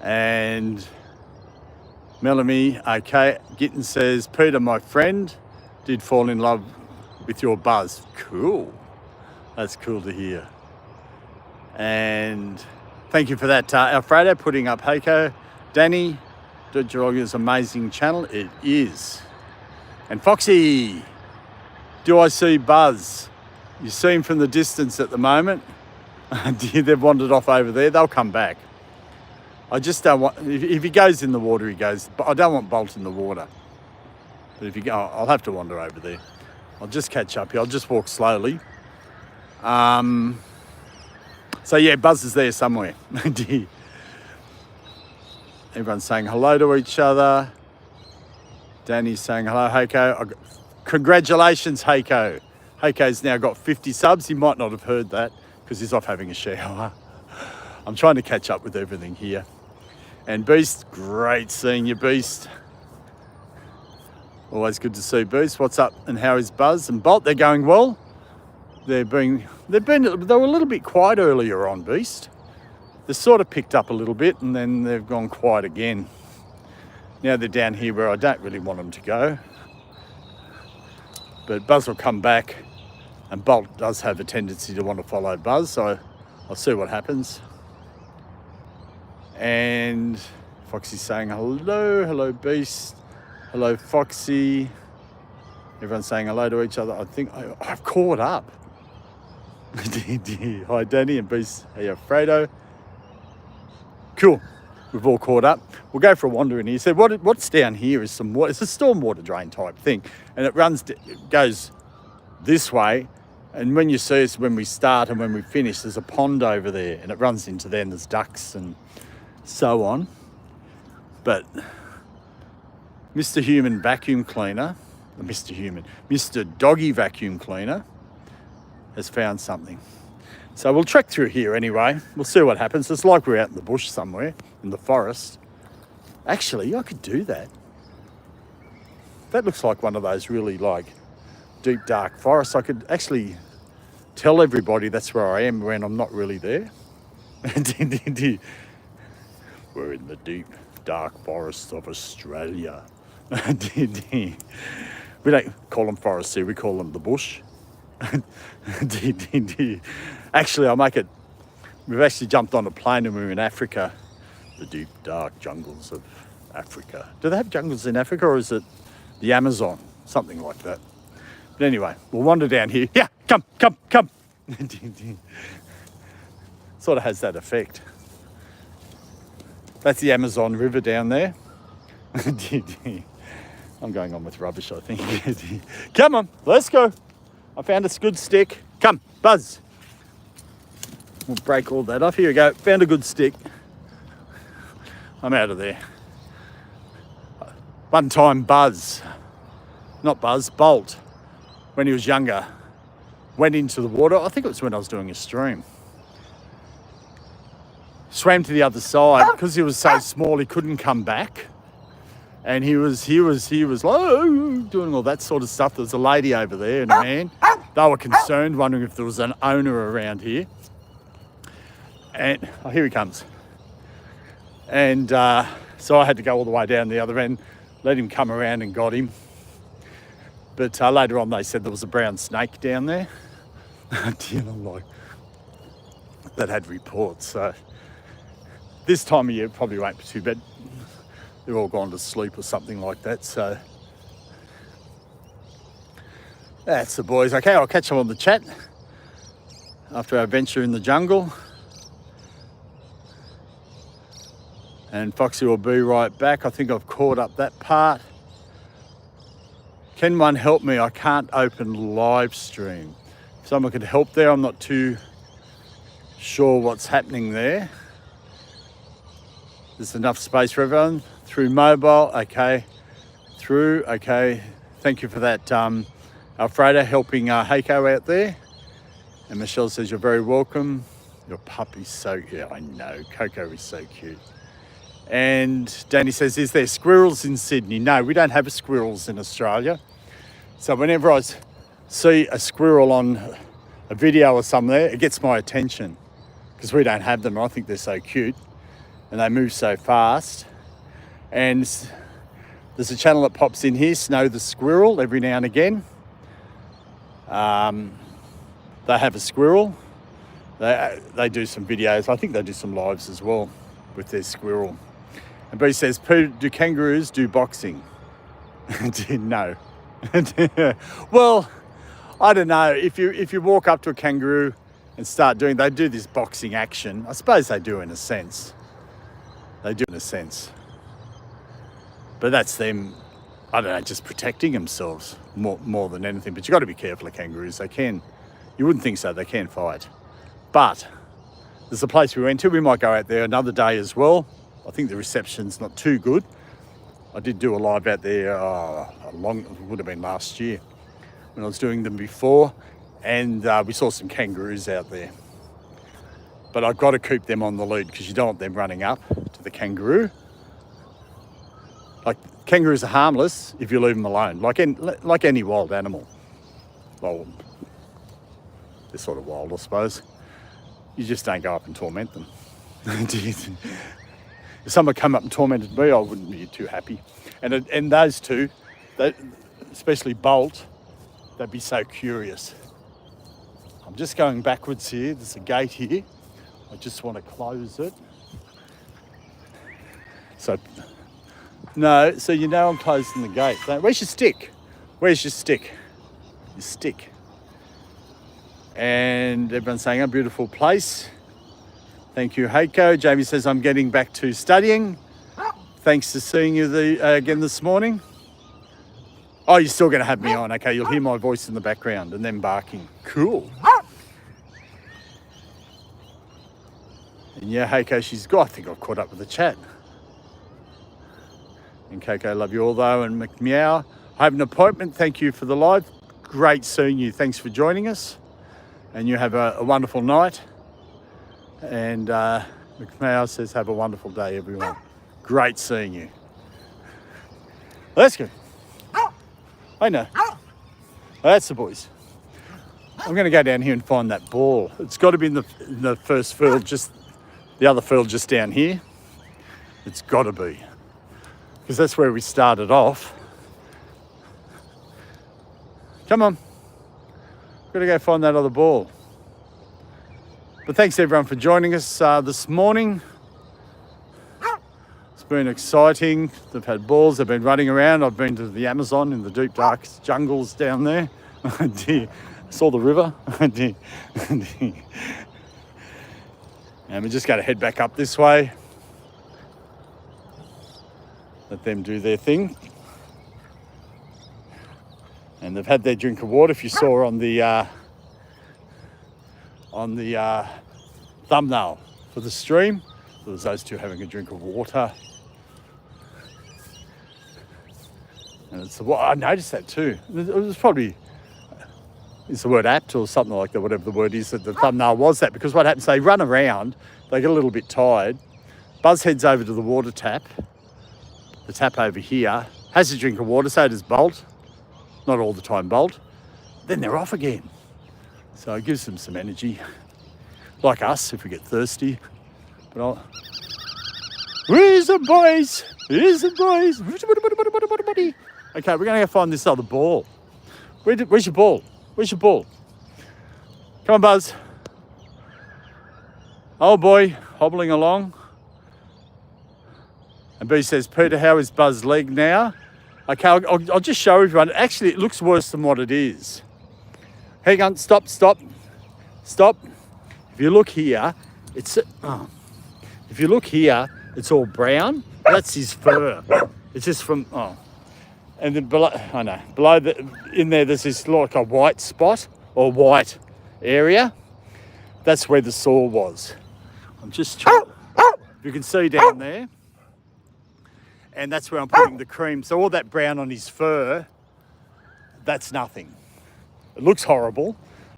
And Melanie, okay. Gitten says, Peter, my friend, did fall in love with your buzz. Cool. That's cool to hear. And thank you for that, Alfredo, putting up Heiko. Danny, Dodgeroga's amazing channel. It is. And Foxy, do I see Buzz? You see him from the distance at the moment. They've wandered off over there. They'll come back. I just don't want, if he goes in the water, he goes, but I don't want Bolt in the water. But if you go, I'll have to wander over there. I'll just catch up here. I'll just walk slowly. So yeah, Buzz is there somewhere. Everyone's saying hello to each other. Danny's saying hello, Heiko. Congratulations, Heiko. Heiko's now got 50 subs. He might not have heard that because he's off having a shower. I'm trying to catch up with everything here. And Beast, great seeing you, Beast. Always good to see Beast. What's up and how is Buzz and Bolt? They're going well. They were a little bit quiet earlier on, Beast. They sort of picked up a little bit and then they've gone quiet again. Now they're down here where I don't really want them to go. But Buzz will come back, and Bolt does have a tendency to want to follow Buzz, so I'll see what happens. And Foxy's saying hello Beast, hello Foxy. Everyone's saying hello to each other. I think I've caught up. Hi Danny and Beast. Hey Alfredo. Cool. We've all caught up. We'll go for a wander in here. So what's down here is some water. It's a stormwater drain type thing, and it goes this way. And when you see us when we start and when we finish, there's a pond over there, and it runs into there. And there's ducks and so on. But Mr. Human vacuum cleaner, Mr. Doggy vacuum cleaner has found something. So we'll trek through here anyway. We'll see what happens. It's like we're out in the bush somewhere, in the forest. Actually, I could do that. That looks like one of those really like deep, dark forests. I could actually tell everybody that's where I am when I'm not really there. We're in the deep, dark forests of Australia. We don't call them forests here, we call them the bush. Actually, I'll make it. We've actually jumped on a plane and we're in Africa, the deep, dark jungles of Africa. Do they have jungles in Africa, or is it the Amazon? Something like that. But anyway, we'll wander down here. Yeah, come. Sort of has that effect. That's the Amazon River down there. I'm going on with rubbish, I think. Come on, let's go. I found a good stick. Come, Buzz. We'll break all that off. Here we go. Found a good stick. I'm out of there. One time Bolt, when he was younger, went into the water. I think it was when I was doing a stream. Swam to the other side because he was so small he couldn't come back. And he was like, oh, doing all that sort of stuff. There was a lady over there and a man. They were concerned, wondering if there was an owner around here. And, oh, here he comes. And so I had to go all the way down the other end, let him come around and got him. But later on they said there was a brown snake down there. That had reports. So this time of year probably won't be too bad. They're all gone to sleep or something like that, so that's the boys. Okay, I'll catch them on the chat after our adventure in the jungle. And Foxy will be right back. I think I've caught up that part. Can one help me? I can't open live stream. If someone could help there, I'm not too sure what's happening there. There's enough space for everyone. Through mobile, okay. Through Thank you for that, Alfredo, helping Heiko out there. And Michelle says, you're very welcome. Your puppy's so, yeah, I know. Coco is so cute. And Danny says, is there squirrels in Sydney? No, we don't have squirrels in Australia. So whenever I see a squirrel on a video or something there, it gets my attention because we don't have them. I think they're so cute and they move so fast. And there's a channel that pops in here, Snow the Squirrel, every now and again. They have a squirrel. They do some videos. I think they do some lives as well with their squirrel. And B says, do kangaroos do boxing? No. Well, I don't know. If you walk up to a kangaroo and start doing, they do this boxing action. I suppose they do in a sense. They do in a sense. But that's them, I don't know, just protecting themselves more than anything. But you've got to be careful of kangaroos. They can, you wouldn't think so, they can fight. But there's a place we went to. We might go out there another day as well. I think the reception's not too good. I did do a live out there, it would have been last year when I was doing them before. And we saw some kangaroos out there. But I've got to keep them on the lead because you don't want them running up to the kangaroo. Like, kangaroos are harmless if you leave them alone, like any wild animal. Well, they're sort of wild, I suppose. You just don't go up and torment them. If someone come up and tormented me, I wouldn't be too happy. And those two, especially Bolt, they'd be so curious. I'm just going backwards here. There's a gate here. I just want to close it. So you know I'm closing the gate. Where's your stick? Where's your stick? Your stick. And everyone's saying, a beautiful place. Thank you, Heiko. Jamie says, I'm getting back to studying. Thanks for seeing you again this morning. Oh, you're still going to have me on. Okay, you'll hear my voice in the background and then barking. Cool. And yeah, Heiko, I think I've caught up with the chat. And Coco, love you all though. And McMeow, I have an appointment. Thank you for the live. Great seeing you. Thanks for joining us. And you have a wonderful night. And McMeow says, have a wonderful day, everyone. Great seeing you. Let's go. I know. Oh, that's the boys. I'm going to go down here and find that ball. It's got to be in the first field, just the other field just down here. It's got to be. Because that's where we started off. Come on. Got to go find that other ball. But thanks everyone for joining us this morning. It's been exciting. They've had balls. They've been running around. I've been to the Amazon in the deep dark jungles down there. I saw the river. And we're just going to head back up this way. Let them do their thing. And they've had their drink of water. If you saw on the thumbnail for the stream, there was those two having a drink of water. And I noticed that too. It was probably, is the word apt or something like that, whatever the word is, that the thumbnail was that. Because what happens, they run around, they get a little bit tired. Buzz heads over to the water tap. The tap over here, has a drink of water, so does Bolt. Not all the time Bolt. Then they're off again. So it gives them some energy. Like us, if we get thirsty. But where's the boys? Where's the boys? Okay, we're going to go find this other ball. Where's your ball? Where's your ball? Come on, Buzz. Oh boy, hobbling along. And B says, Peter, how is Buzz's leg now? Okay, I'll just show everyone. Actually, it looks worse than what it is. Hang on, stop. If you look here, it's all brown. That's his fur. It's just from, and then below in there, there's this like a white spot or white area. That's where the sore was. I'm just trying, you can see down there. And that's where I'm putting the cream. So all that brown on his fur, that's nothing. It looks horrible,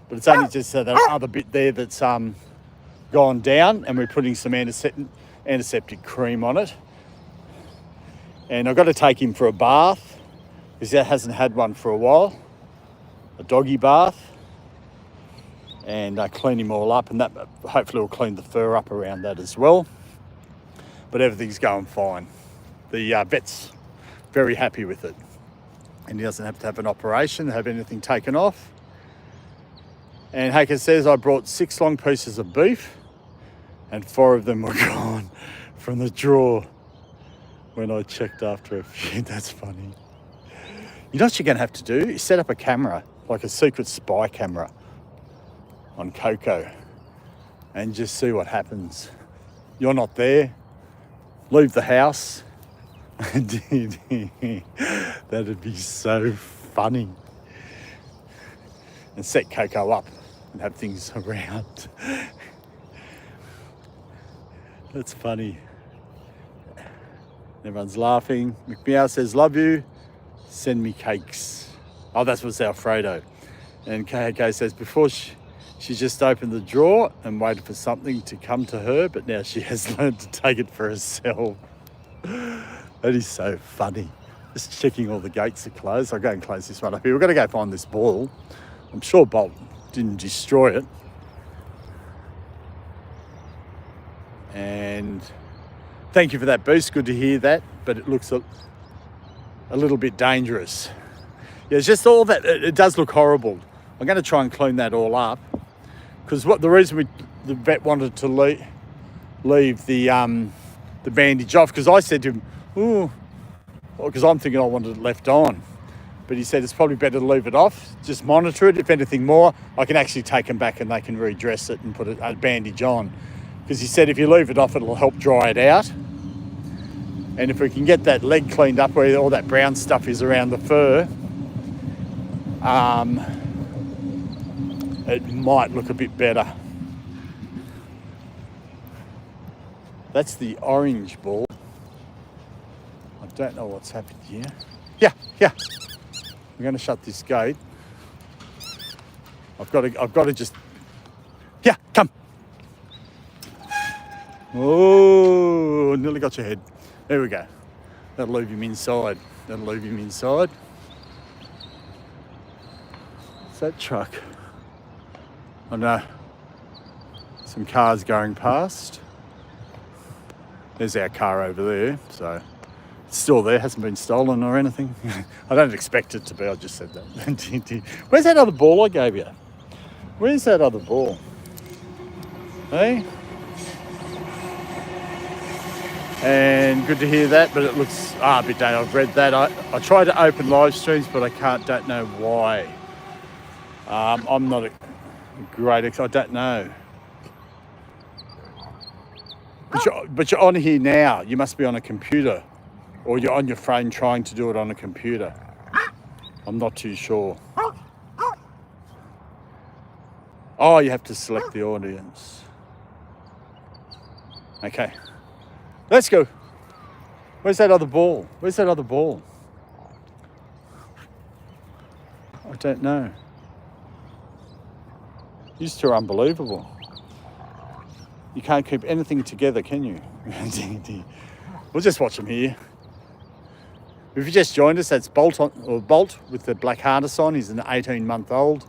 but it's only just that other bit there that's gone down, and we're putting some antiseptic cream on it. And I've got to take him for a bath because he hasn't had one for a while, a doggy bath, and clean him all up, and that hopefully will clean the fur up around that as well. But everything's going fine. The vet's very happy with it, and he doesn't have to have an operation, have anything taken off. And Haker says I brought 6 long pieces of beef, and 4 of them were gone from the drawer when I checked after a few. That's funny. You know what you're going to have to do? Is set up a camera, like a secret spy camera on Coco, and just see what happens. You're not there. Leave the house. That'd be so funny. And set Coco up and have things around. That's funny. Everyone's laughing. McMeow says, love you. Send me cakes. Oh, that's what's Alfredo. And KK says, before she just opened the drawer and waited for something to come to her, but now she has learned to take it for herself. That is so funny. Just checking all the gates are closed. I'll go and close this one up here. We're going to go find this ball. I'm sure Bolt didn't destroy it. And thank you for that boost. Good to hear that, but it looks a little bit dangerous. Yeah, it's just all that. It does look horrible. I'm going to try and clean that all up, because the reason the vet wanted to leave the bandage off, because I said to him, oh, because I'm thinking I wanted it left on, but he said it's probably better to leave it off, just monitor it. If anything more, I can actually take them back and they can redress it and put a bandage on, because he said if you leave it off, it'll help dry it out. And if we can get that leg cleaned up where all that brown stuff is around the fur, it might look a bit better. That's the orange ball. I don't know what's happened here. Yeah. I'm going to shut this gate. I've got to just. Yeah, come. Oh, nearly got your head. There we go. That'll leave him inside. What's that truck? I know. Some cars going past. There's our car over there, so it's still there, hasn't been stolen or anything. I don't expect it to be, I just said that. Where's that other ball I gave you? Where's that other ball? Hey? And good to hear that, but it looks a bit dated. I've read that. I try to open live streams, but I don't know why. I'm not a great, I don't know. But you're on here now. You must be on a computer, or you're on your phone trying to do it on a computer. I'm not too sure. Oh, you have to select the audience. Okay. Let's go. Where's that other ball? I don't know. These two are unbelievable. You can't keep anything together, can you? We'll just watch them here. If you just joined us, that's Bolt with the black harness on. He's an 18-month-old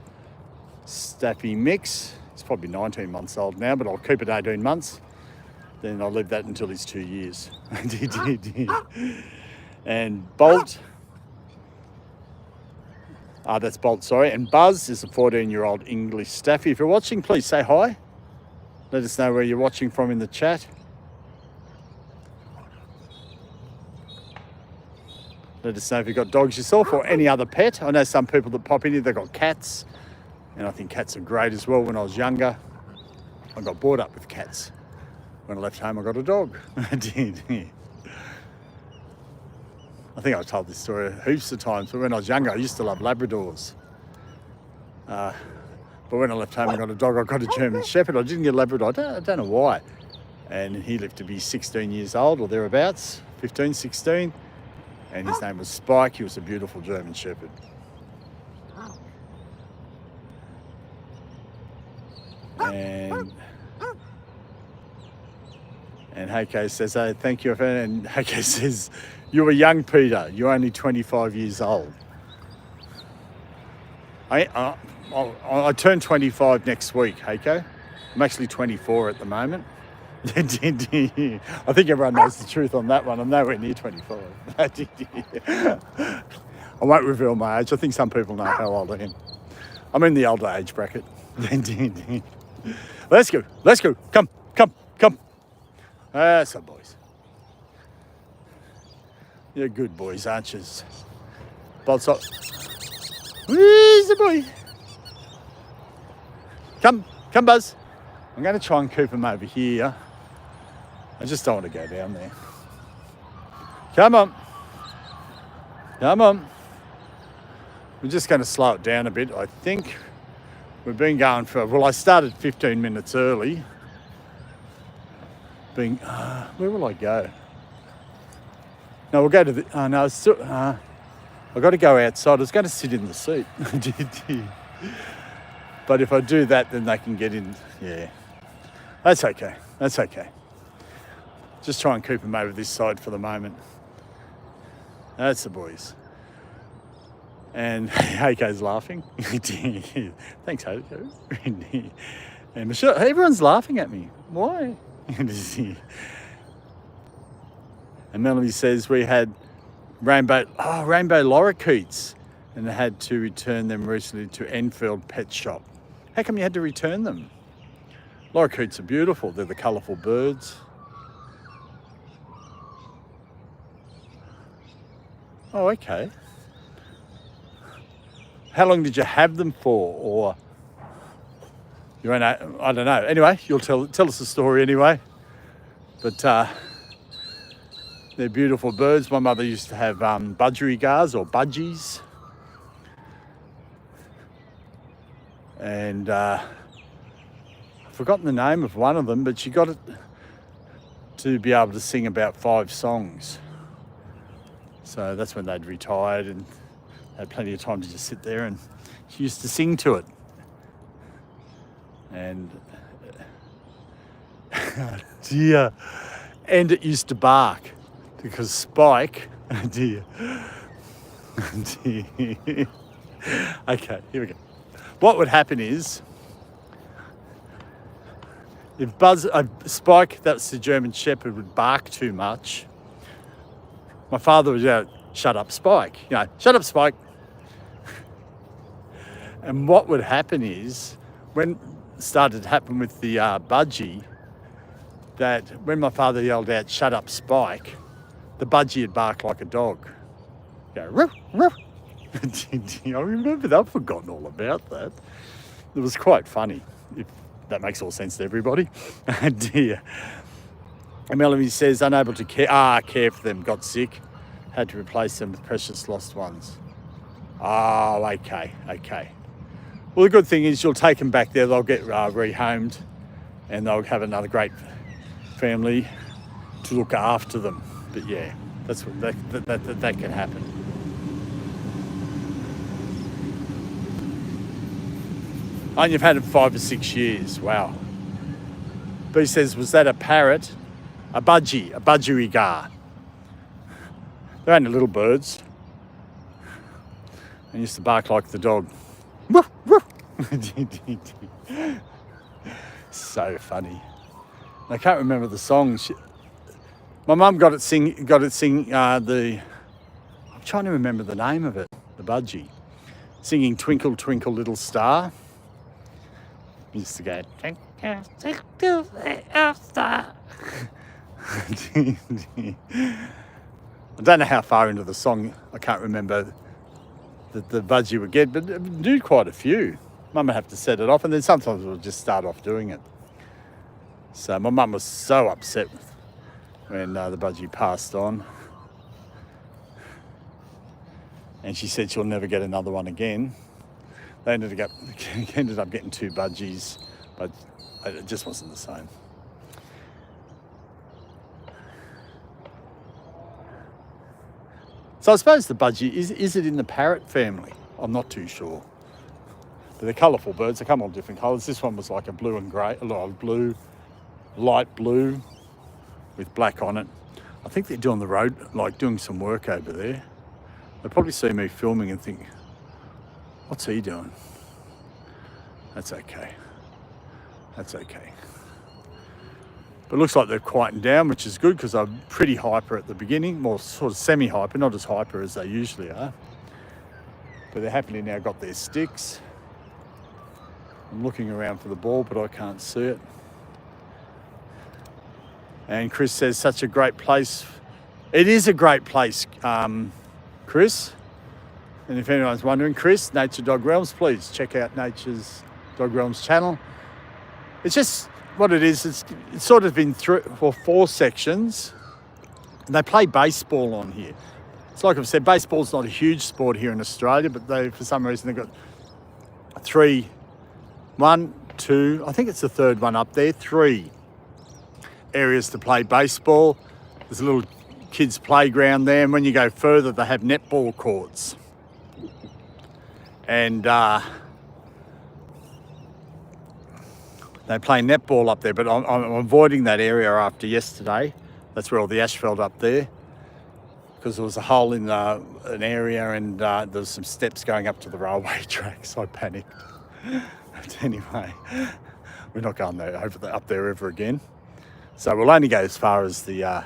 Staffy mix. He's probably 19 months old now, but I'll keep it 18 months. Then I'll leave that until he's 2 years. And Bolt, that's Bolt, sorry. And Buzz is a 14-year-old English Staffy. If you're watching, please say hi. Let us know where you're watching from in the chat. Let us know if you've got dogs yourself or any other pet. I know some people that pop in here, they've got cats. And I think cats are great as well. When I was younger, I got brought up with cats. When I left home, I got a dog. I did. I think I've told this story heaps of times, but when I was younger, I used to love Labradors. But when I left home and got a dog, I got a German Shepherd. I didn't get a Labrador. I don't know why. And he lived to be 16 years old or thereabouts, 15, 16. And his name was Spike. He was a beautiful German Shepherd. And Heiko says, "Oh, thank you." And Heiko says, "You were young, Peter. You're only 25 years old." I turn 25 next week, Heiko. I'm actually 24 at the moment. I think everyone knows the truth on that one. I'm nowhere near 25. I won't reveal my age. I think some people know how old I am. I'm in the older age bracket. Let's go. Come. That's the boys. You're good boys, aren't you? Bolts up. Where's the boy? Come, Buzz. I'm going to try and keep him over here. I just don't want to go down there. Come on. We're just going to slow it down a bit. I think we've been going I started 15 minutes early. Where will I go? No, we'll go to the, I've got to go outside. I was going to sit in the seat. But if I do that, then they can get in. Yeah, that's okay. Just try and keep them over this side for the moment. That's the boys. And Heiko's laughing. Thanks, Heiko. And Michelle, everyone's laughing at me. Why? And Melanie says we had rainbow lorikeets and they had to return them recently to Enfield Pet Shop. How come you had to return them? Lorikeets are beautiful. They're the colourful birds. Oh, okay. How long did you have them for? Or you won't know, I don't know. Anyway, you'll tell us the story anyway. But they're beautiful birds. My mother used to have budgerigars or budgies. And I've forgotten the name of one of them, but she got it to be able to sing about 5 songs. So that's when they'd retired and had plenty of time to just sit there, and she used to sing to it. And dear, and it used to bark because Spike, dear. Okay, here we go. What would happen is, if Spike, that's the German Shepherd, would bark too much, my father would go, "Shut up, Spike." Shut up, Spike. And what would happen is, when it started to happen with the budgie, that when my father yelled out, "Shut up, Spike," the budgie would bark like a dog. Go, "Ruff, ruff." I remember that. I've forgotten all about that. It was quite funny, if that makes all sense to everybody. Dear. And Melanie says, unable to care for them, got sick, had to replace them with precious lost ones. Oh, okay. Well, the good thing is you'll take them back there, they'll get rehomed, and they'll have another great family to look after them. But yeah, that's what that can happen. And you've had it 5 or 6 years. Wow. B says, was that a parrot? A budgerigar. They're only little birds. They used to bark like the dog. Woof, woof. So funny. I can't remember the song. My mum got it sing I'm trying to remember the name of it, the budgie. Singing Twinkle, Twinkle, Little Star. Used to go, Twinkle, Twinkle, Little Star. I don't know how far into the song, I can't remember that the budgie would get, but it would do quite a few. Mum would have to set it off, and then sometimes we'll just start off doing it. So my mum was so upset when the budgie passed on. And she said she'll never get another one again. They ended up getting 2 budgies, but it just wasn't the same. So I suppose the budgie, is it in the parrot family? I'm not too sure. But they're colourful birds. They come all different colours. This one was like a blue and grey, a lot of blue, light blue with black on it. I think they're doing the road, like doing some work over there. They probably see me filming and think, what's he doing? That's okay. That's okay. But it looks like they're quieting down, which is good because I'm pretty hyper at the beginning, more sort of semi-hyper, not as hyper as they usually are. But they're happily now got their sticks. I'm looking around for the ball, but I can't see it. And Chris says, such a great place. It is a great place, Chris. And if anyone's wondering, Chris, Nature Dog Realms, please check out Nature's Dog Realms channel. It's just what it is. It's sort of in 3 or 4 sections. And they play baseball on here. It's like I've said, baseball's not a huge sport here in Australia, but they, for some reason, they've got 1, 2, I think it's the 3rd one up there, 3 areas to play baseball. There's a little kids' playground there, and when you go further, they have netball courts. And they play netball up there, but I'm avoiding that area after yesterday. That's where all the asphalt up there, because there was a hole in an area, and there was some steps going up to the railway tracks. I panicked. But anyway, we're not going up there ever again. So we'll only go as far as the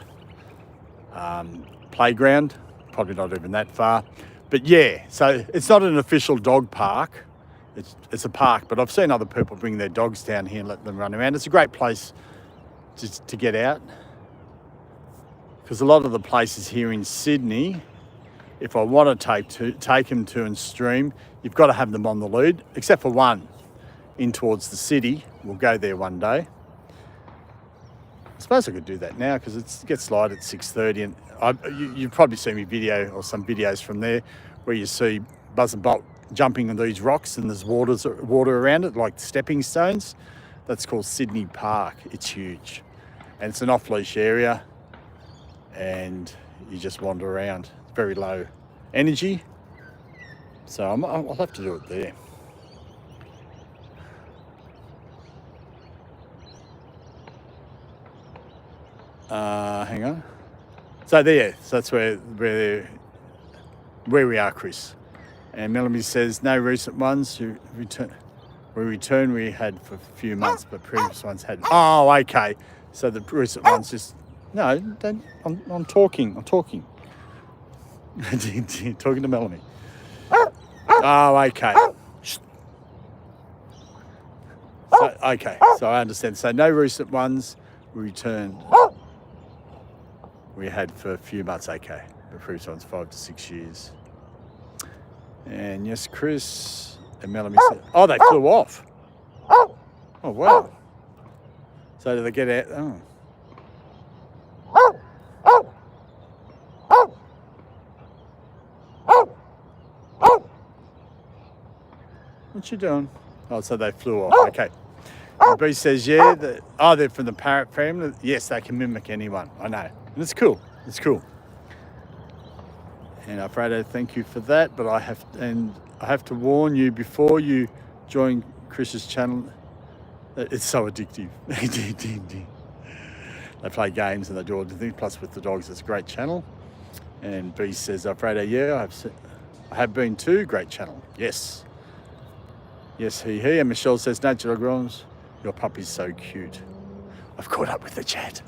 playground, probably not even that far. But yeah, so it's not an official dog park. It's a park, but I've seen other people bring their dogs down here and let them run around. It's a great place to get out, because a lot of the places here in Sydney, if I want to take them to and stream, you've got to have them on the lead, except for one in towards the city. We'll go there one day. I suppose I could do that now because it gets light at 6:30, and you've probably seen me video or some videos from there where you see Buzz and Bolt jumping on these rocks and there's water around it, like stepping stones. That's called Sydney Park. It's huge, and it's an off-leash area, and you just wander around. It's very low energy, so I'll have to do it there. Hang on. So that's where we are, Chris. And Melanie says, no recent ones. We had for a few months, but previous ones had. Oh, okay. So the recent ones just, no, don't, I'm talking. Talking to Melanie. Oh, okay. So, okay, so I understand. So no recent ones returned. We had for a few months, okay. The previous one's 5 to 6 years. And yes, Chris and Melanie said, oh, they flew off. Oh, wow. So did they get out? What you doing? Oh, so they flew off. Okay. And B says, yeah. They're from the parrot family. Yes, they can mimic anyone. I know. And it's cool. It's cool. And Alfredo, thank you for that. But I have to warn you before you join Chris's channel. It's so addictive. They play games and they do all the things. Plus with the dogs, it's a great channel. And B says, Alfredo, yeah, I have been too. Great channel. Yes. Yes, he. And Michelle says, Nature Dog Realms, your puppy's so cute. I've caught up with the chat.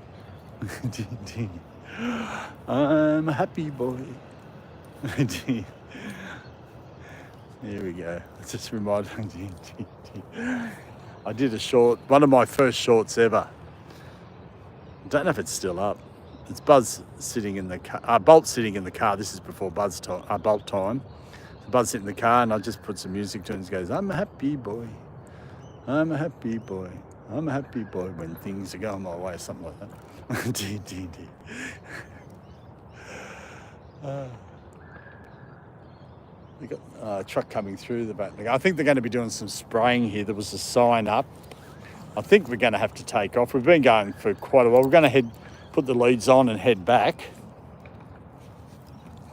I'm a happy boy. Here we go. Let's just remind. I did one of my first shorts ever. I don't know if it's still up. It's Buzz sitting in the car. Bolt sitting in the car. This is before Bolt time. Buzz sitting in the car, and I just put some music to it, and he goes, I'm a happy boy. I'm a happy boy. I'm a happy boy when things are going my way, or something like that. We got a truck coming through the back. I think they're going to be doing some spraying here. There was a sign up. I think we're going to have to take off. We've been going for quite a while. We're going to put the leads on and head back.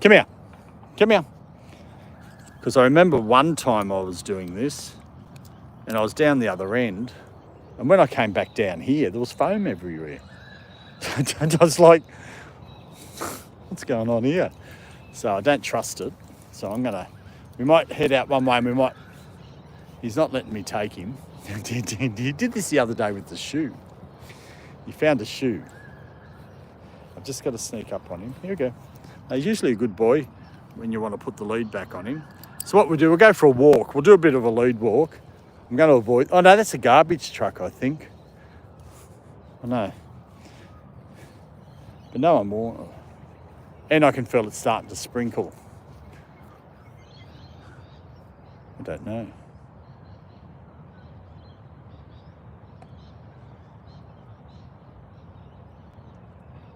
Come here. Because I remember one time I was doing this, and I was down the other end, and when I came back down here, there was foam everywhere. I was like, what's going on here? So I don't trust it. So we might head out one way, and he's not letting me take him. He did this the other day with the shoe. He found a shoe. I've just got to sneak up on him. Here we go. Now, he's usually a good boy when you want to put the lead back on him. So what we'll do, we'll go for a walk. We'll do a bit of a lead walk. I'm going to avoid... Oh, no, that's a garbage truck, I think. I know. But no one more. And I can feel it starting to sprinkle. I don't know.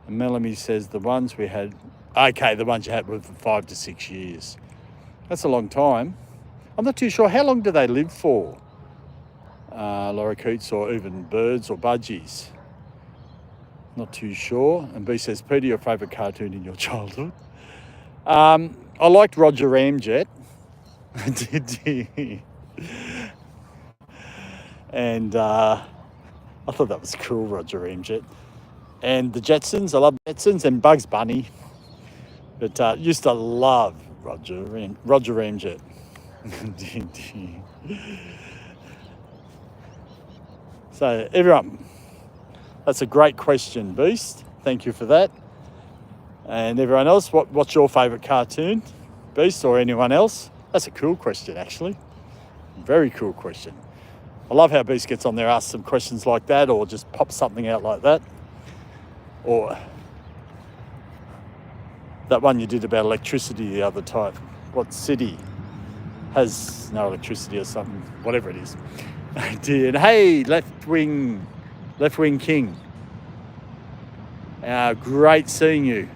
And Melanie says the ones we had... Okay, the ones you had were for 5 to 6 years. That's a long time. I'm not too sure. How long do they live for? Lorikeets or even birds or budgies. Not too sure. And B says, Peter, your favourite cartoon in your childhood? I liked Roger Ramjet. And I thought that was cool, Roger Ramjet. And the Jetsons, I love Jetsons and Bugs Bunny. But used to love Roger Ramjet. So everyone, that's a great question, Beast. Thank you for that. And everyone else, what's your favourite cartoon, Beast, or anyone else? That's a cool question, actually. Very cool question. I love how Beast gets on there, asks some questions like that, or just pops something out like that. Or that one you did about electricity the other time. What city has no electricity or something? Whatever it is. I did. Hey, left wing king. Great seeing you.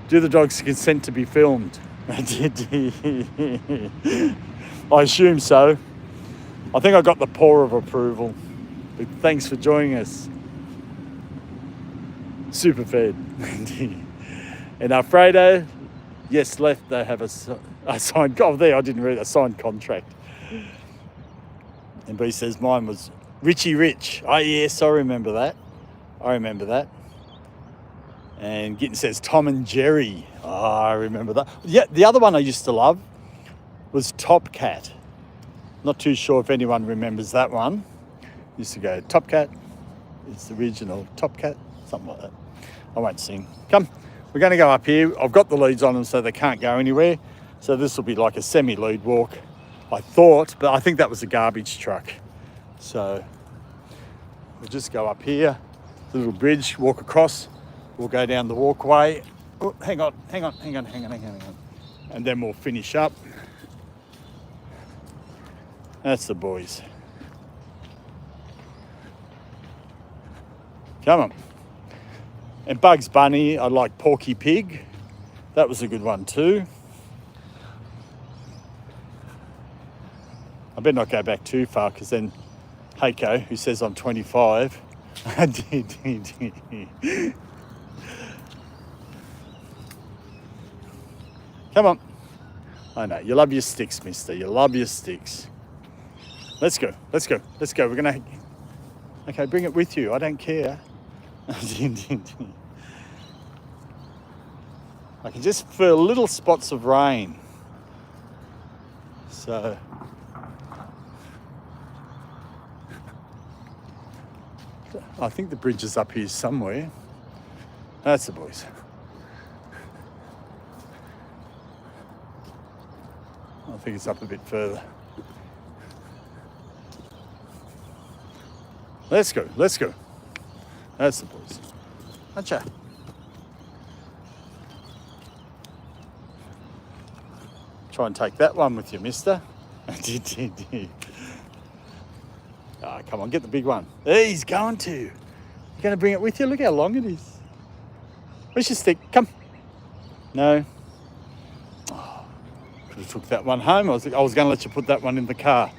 Do the dogs consent to be filmed? I assume so. I think I got the paw of approval. But thanks for joining us. Super fed. And Alfredo, yes, left. They have a signed. Oh, there I didn't read a signed contract. And B says mine was Richie Rich. Oh yes, I remember that. And Gitten says Tom and Jerry. Oh, I remember that. Yeah, the other one I used to love was Top Cat. Not too sure if anyone remembers that one. Used to go Top Cat. It's the original Top Cat, something like that. I won't sing. Come, we're going to go up here. I've got the leads on them so they can't go anywhere. So this will be like a semi-lead walk, I thought, but I think that was a garbage truck. So we'll just go up here, the little bridge, walk across. We'll go down the walkway. Oh, hang on. And then we'll finish up. That's the boys. Come on. And Bugs Bunny, I like Porky Pig. That was a good one too. I better not go back too far because then Heiko, who says I'm 25, Come on. I know, you love your sticks, mister. You love your sticks. Let's go. We're going to... Okay, bring it with you. I don't care. I can just feel little spots of rain. So... I think the bridge is up here somewhere. That's the boys. I think it's up a bit further. Let's go. That's the boys. Gotcha. Try and take that one with you, mister. Oh, come on, get the big one. He's going to. You're going to bring it with you? Look how long it is. Where's your stick? Come. No. Oh, could have took that one home. I was going to let you put that one in the car.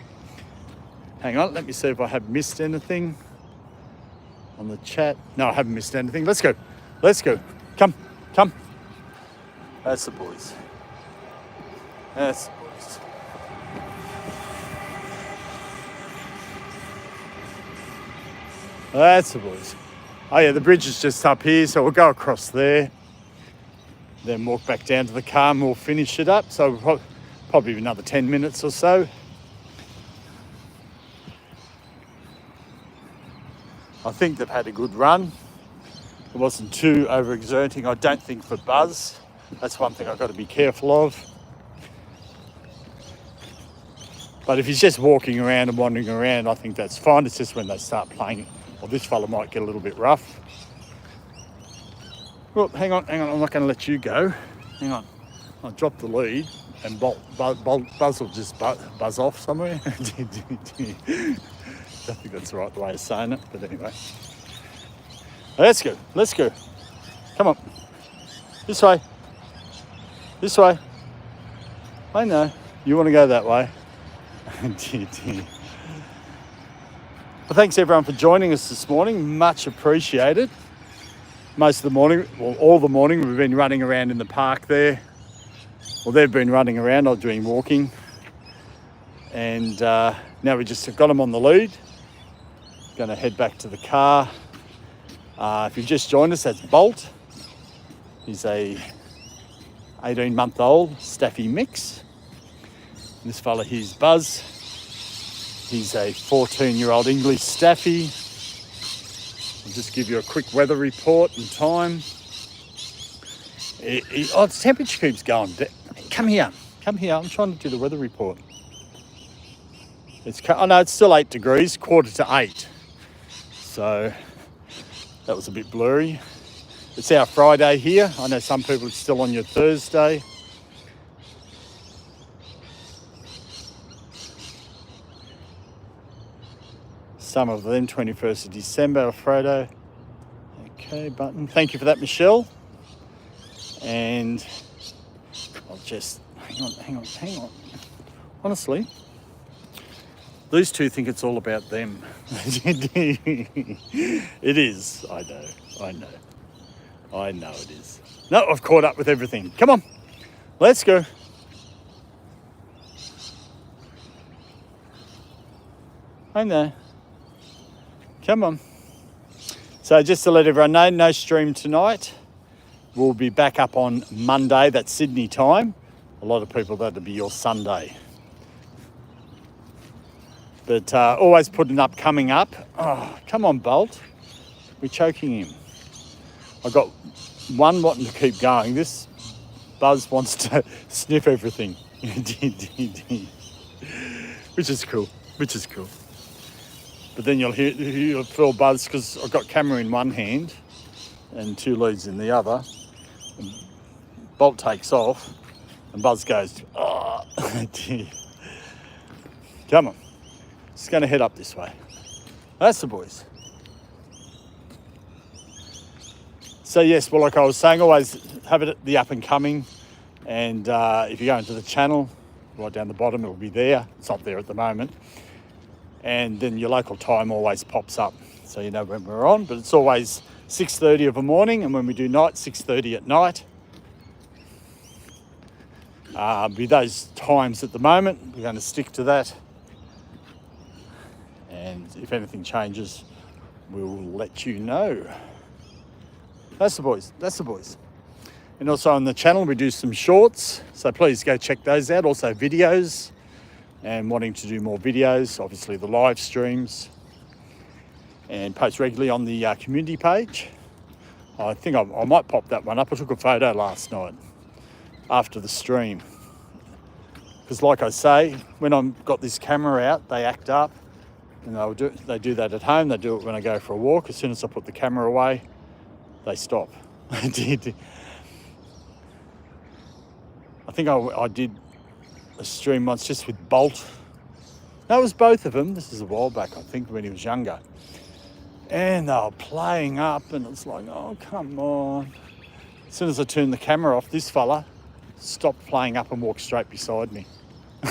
Hang on, let me see if I have missed anything on the chat. No, I haven't missed anything. Let's go. Come. That's the boys. That's the boys. Oh yeah, the bridge is just up here, so we'll go across there, then walk back down to the car and we'll finish it up. So we'll probably another 10 minutes or so. I think they've had a good run. It wasn't too overexerting, I don't think, for Buzz. That's one thing I've got to be careful of. But if he's just walking around and wandering around, I think that's fine. It's just when they start playing, well, this fella might get a little bit rough. Well, hang on, I'm not going to let you go. Hang on, I'll drop the lead and Buzz will just buzz off somewhere. I don't think that's the right way of saying it, but anyway. Let's go. Come on. This way. I know, you want to go that way. Well, thanks everyone for joining us this morning. Much appreciated. Most of the morning, well, all the morning, we've been running around in the park there. Well, they've been running around, I'm doing walking. And now we just got them on the lead. Going to head back to the car. If you've just joined us, that's Bolt. He's a 18-month-old Staffy mix. This fella here's Buzz. He's a 14-year-old English Staffy. I'll just give you a quick weather report and time. The temperature keeps going. Come here. I'm trying to do the weather report. It's still 8 degrees, 7:45. So that was a bit blurry. It's our Friday here. I know some people are still on your Thursday. Some of them, 21st of December, Alfredo. Okay, button. Thank you for that, Michelle. And I'll just, hang on. Honestly, these two think it's all about them. It is, I know it is. No, I've caught up with everything. Come on, let's go. I know. Come on. So just to let everyone know, no stream tonight. We'll be back up on Monday, that's Sydney time. A lot of people, that'll be your Sunday. But always putting up, coming up. Oh, come on, Bolt. We're choking him. I've got one wanting to keep going. This Buzz wants to sniff everything. Which is cool. But then you'll feel Buzz, because I've got camera in one hand and 2 leads in the other. And Bolt takes off and Buzz goes, oh, dear. Come on. Just going to head up this way. That's the boys. So yes, well, like I was saying, always have it at the up and coming. And if you go into the channel, right down the bottom, it'll be there. It's not there at the moment. And then your local time always pops up, so you know when we're on. But it's always 6:30 of a morning, and when we do night, 6:30 at night. With those times at the moment, we're going to stick to that. And if anything changes, we'll let you know. That's the boys. And also on the channel, we do some shorts, so please go check those out. Also videos. And wanting to do more videos, obviously the live streams, and post regularly on the community page. I think I might pop that one up. I took a photo last night after the stream. Because like I say, when I've got this camera out, they act up. And they do that at home. They do it when I go for a walk. As soon as I put the camera away, they stop. I think I did a stream once just with Bolt. No, it was both of them. This is a while back, I think, when he was younger. And they were playing up, and it's like, oh, come on. As soon as I turned the camera off, this fella stopped playing up and walked straight beside me.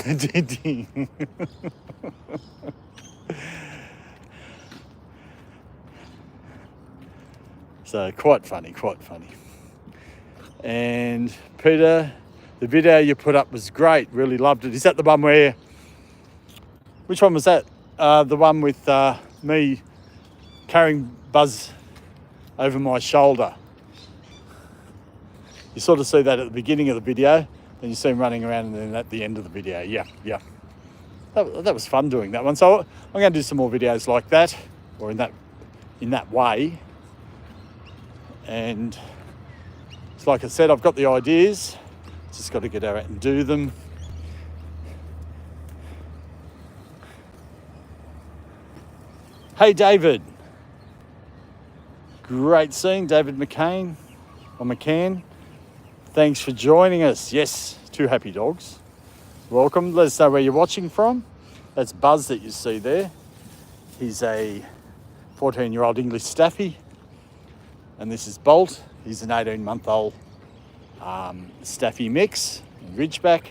Did he? So quite funny. And Peter, the video you put up was great. Really loved it. Is that the one which one was that? The one with me carrying Buzz over my shoulder. You sort of see that at the beginning of the video, then you see him running around, and then at the end of the video. Yeah. That was fun doing that one. So I'm going to do some more videos like that, or in that way. And it's like I said, I've got the ideas, just got to get out and do them. Hey David, great seeing David McCann. Thanks for joining us. Yes, 2 happy dogs. Welcome. Let us know where you're watching from. That's Buzz that you see there. He's a 14-year-old English Staffy. And this is Bolt. He's an 18-month-old Staffy mix, Ridgeback.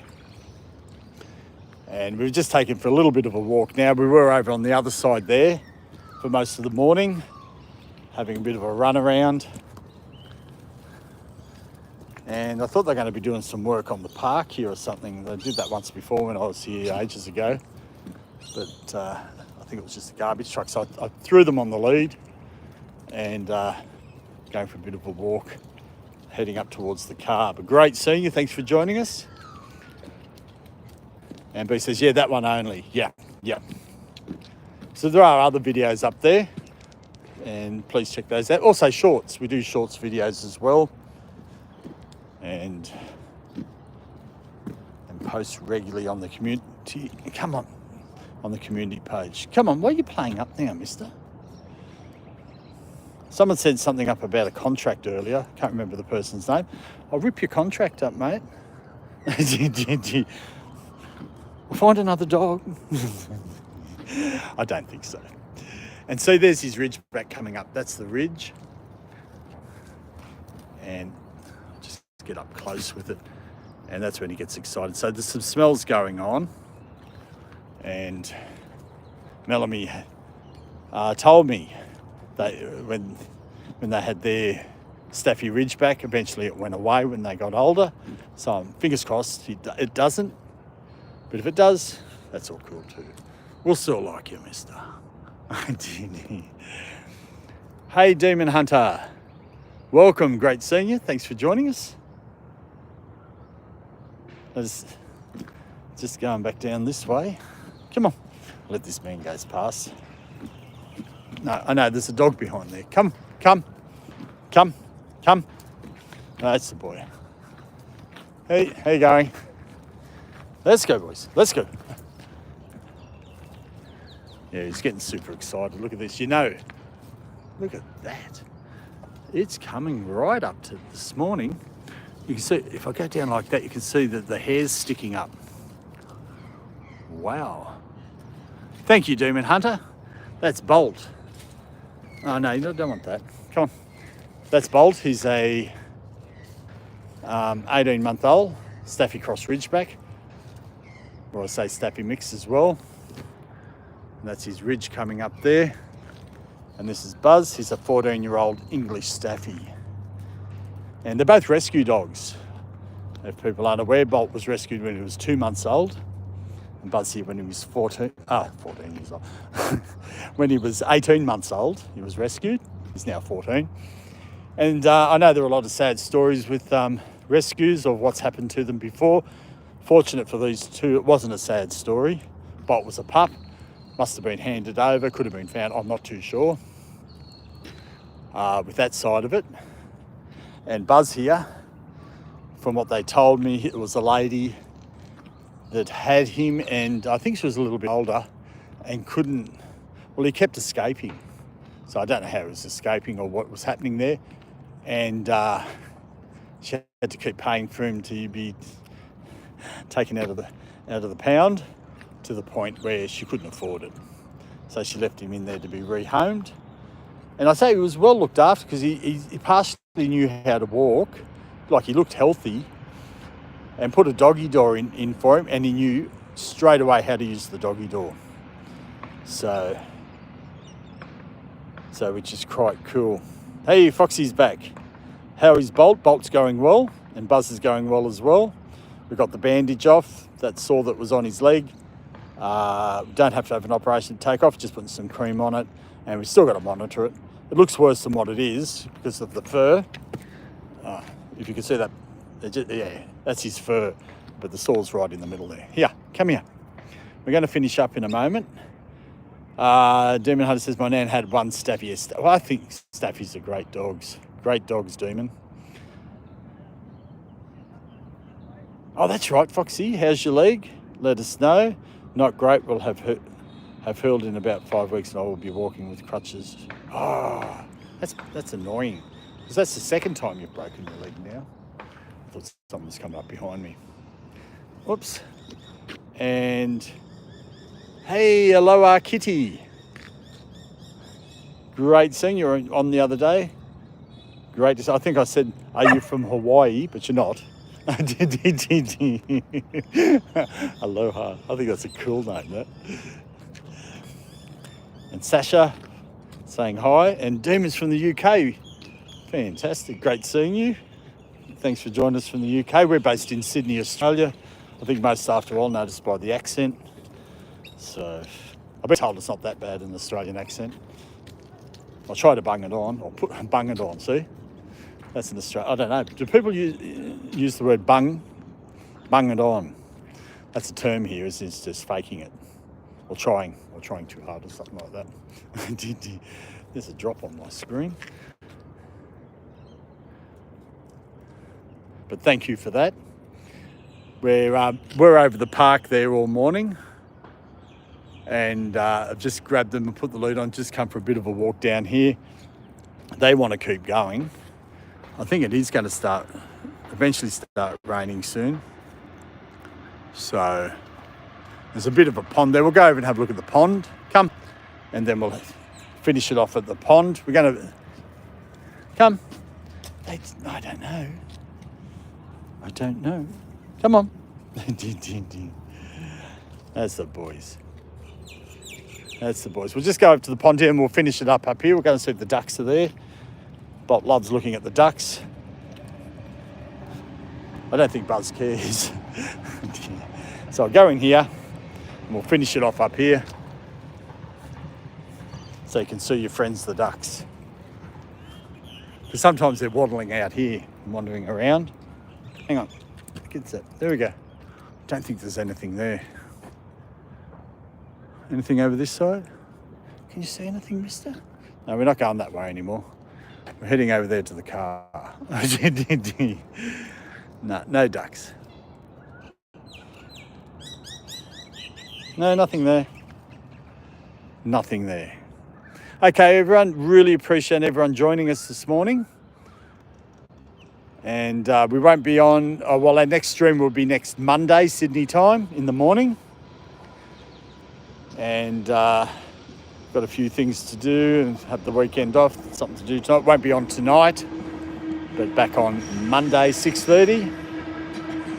And we've just taken for a little bit of a walk now. We were over on the other side there for most of the morning, having a bit of a run around. And I thought they were going to be doing some work on the park here or something. They did that once before when I was here ages ago. But I think it was just a garbage truck. So I threw them on the lead and going for a bit of a walk, heading up towards the car. But great seeing you. Thanks for joining us. And B says, yeah, that one only. Yeah. So there are other videos up there, and please check those out. Also shorts. We do shorts videos as well. And post regularly on the community. Come on. On the community page. Come on, what are you playing up now, mister? Someone said something up about a contract earlier. Can't remember the person's name. I'll rip your contract up, mate. We'll find another dog. I don't think so. And so there's his Ridgeback coming up. That's the ridge. And I'll just get up close with it. And that's when he gets excited. So there's some smells going on. And Melanie told me that when they had their Staffy Ridgeback, eventually it went away when they got older. So fingers crossed it doesn't. But if it does, that's all cool too. We'll still like you, mister. Hey, Demon Hunter. Welcome, great seeing you. Thanks for joining us. Just going back down this way. Come on, let this man go past. No, I know there's a dog behind there. Come. No, that's the boy. Hey, how you going? Let's go, boys. Let's go. Yeah, he's getting super excited. Look at this. Look at that. It's coming right up to this morning. You can see, if I go down like that, you can see that the hair's sticking up. Wow. Thank you, Demon Hunter. That's Bolt. Oh, no, you don't want that. Come on. That's Bolt. He's a 18-month-old Staffy Cross Ridgeback. Or I say Staffy mix as well. And that's his ridge coming up there. And this is Buzz. He's a 14-year-old English Staffy. And they're both rescue dogs. If people aren't aware, Bolt was rescued when he was 2 months old. And Buzz here when he was 14 years old. When he was 18 months old, he was rescued. He's now 14. And I know there are a lot of sad stories with rescues of what's happened to them before. Fortunate for these two, it wasn't a sad story. Bolt was a pup. Must have been handed over, could have been found, I'm not too sure. With that side of it. And Buzz here, from what they told me, it was a lady that had him, and I think she was a little bit older and he kept escaping. So I don't know how he was escaping or what was happening there. And she had to keep paying for him to be taken out of the pound to the point where she couldn't afford it. So she left him in there to be rehomed. And I say he was well looked after because he partially knew how to walk, like he looked healthy, and put a doggy door in for him, and he knew straight away how to use the doggy door. So which is quite cool. Hey, Foxy's back. How is Bolt? Bolt's going well, and Buzz is going well as well. We got the bandage off, that sore that was on his leg. Don't have to have an operation to take off, just putting some cream on it. and we've still got to monitor it. It looks worse than what it is because of the fur. If you can see that, yeah, that's his fur, but the sore's right in the middle there. Here, come here. We're going to finish up in a moment. Demon Hunter says, my nan had one Staffy. Well, I think Staffies are great dogs. Great dogs, Demon. Oh, that's right, Foxy. How's your leg? Let us know. Not great. We'll have hurled in about 5 weeks and I will be walking with crutches. Oh, that's annoying. Because that's the second time you've broken your leg now. I thought someone was coming up behind me. Whoops. And hey, aloha kitty. Great seeing you on the other day. Great to see. I think I said, are you from Hawaii? But you're not. Aloha. I think that's a cool name, that. And Sasha saying hi. And Demon's from the UK. Fantastic. Great seeing you. Thanks for joining us from the UK. We're based in Sydney, Australia. I think most staff are all noticed by the accent. So I've been told it's not that bad an Australian accent. I'll try to bung it on, or bung it on, see? That's an Australian, I don't know. Do people use the word bung? Bung it on. That's a term here, is it's just faking it. Or trying too hard or something like that. There's a drop on my screen. But thank you for that. We're over the park there all morning. And I've just grabbed them and put the lead on, just come for a bit of a walk down here. They want to keep going. I think it is going to eventually start raining soon. So there's a bit of a pond there. We'll go over and have a look at the pond. Come. And then we'll finish it off at the pond. We're going to... Come. I don't know. Come on. That's the boys. That's the boys. We'll just go over to the pond here and we'll finish it up here. We're going to see if the ducks are there. Bot loves looking at the ducks. I don't think Buzz cares. So I'll go in here and we'll finish it off up here so you can see your friends, the ducks. Because sometimes they're waddling out here and wandering around. Hang on. Gets that. There we go. Don't think there's anything there. Anything over this side? Can you see anything, mister? No, we're not going that way anymore. We're heading over there to the car. No ducks. No, nothing there. Nothing there. Okay, everyone, really appreciate everyone joining us this morning. And we won't be on, our next stream will be next Monday, Sydney time, in the morning. And got a few things to do and have the weekend off, something to do tonight. Won't be on tonight, but back on Monday, 6:30,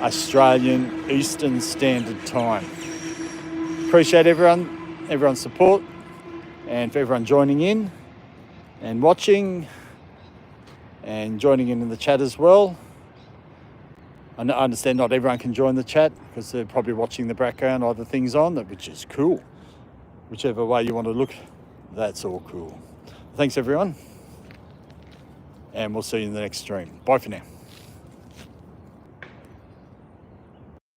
Australian Eastern Standard Time. Appreciate everyone's support, and for everyone joining in and watching and joining in the chat as well. I understand not everyone can join the chat because they're probably watching the background, other things on, which is cool. Whichever way you want to look, that's all cool. Thanks, everyone. And we'll see you in the next stream. Bye for now.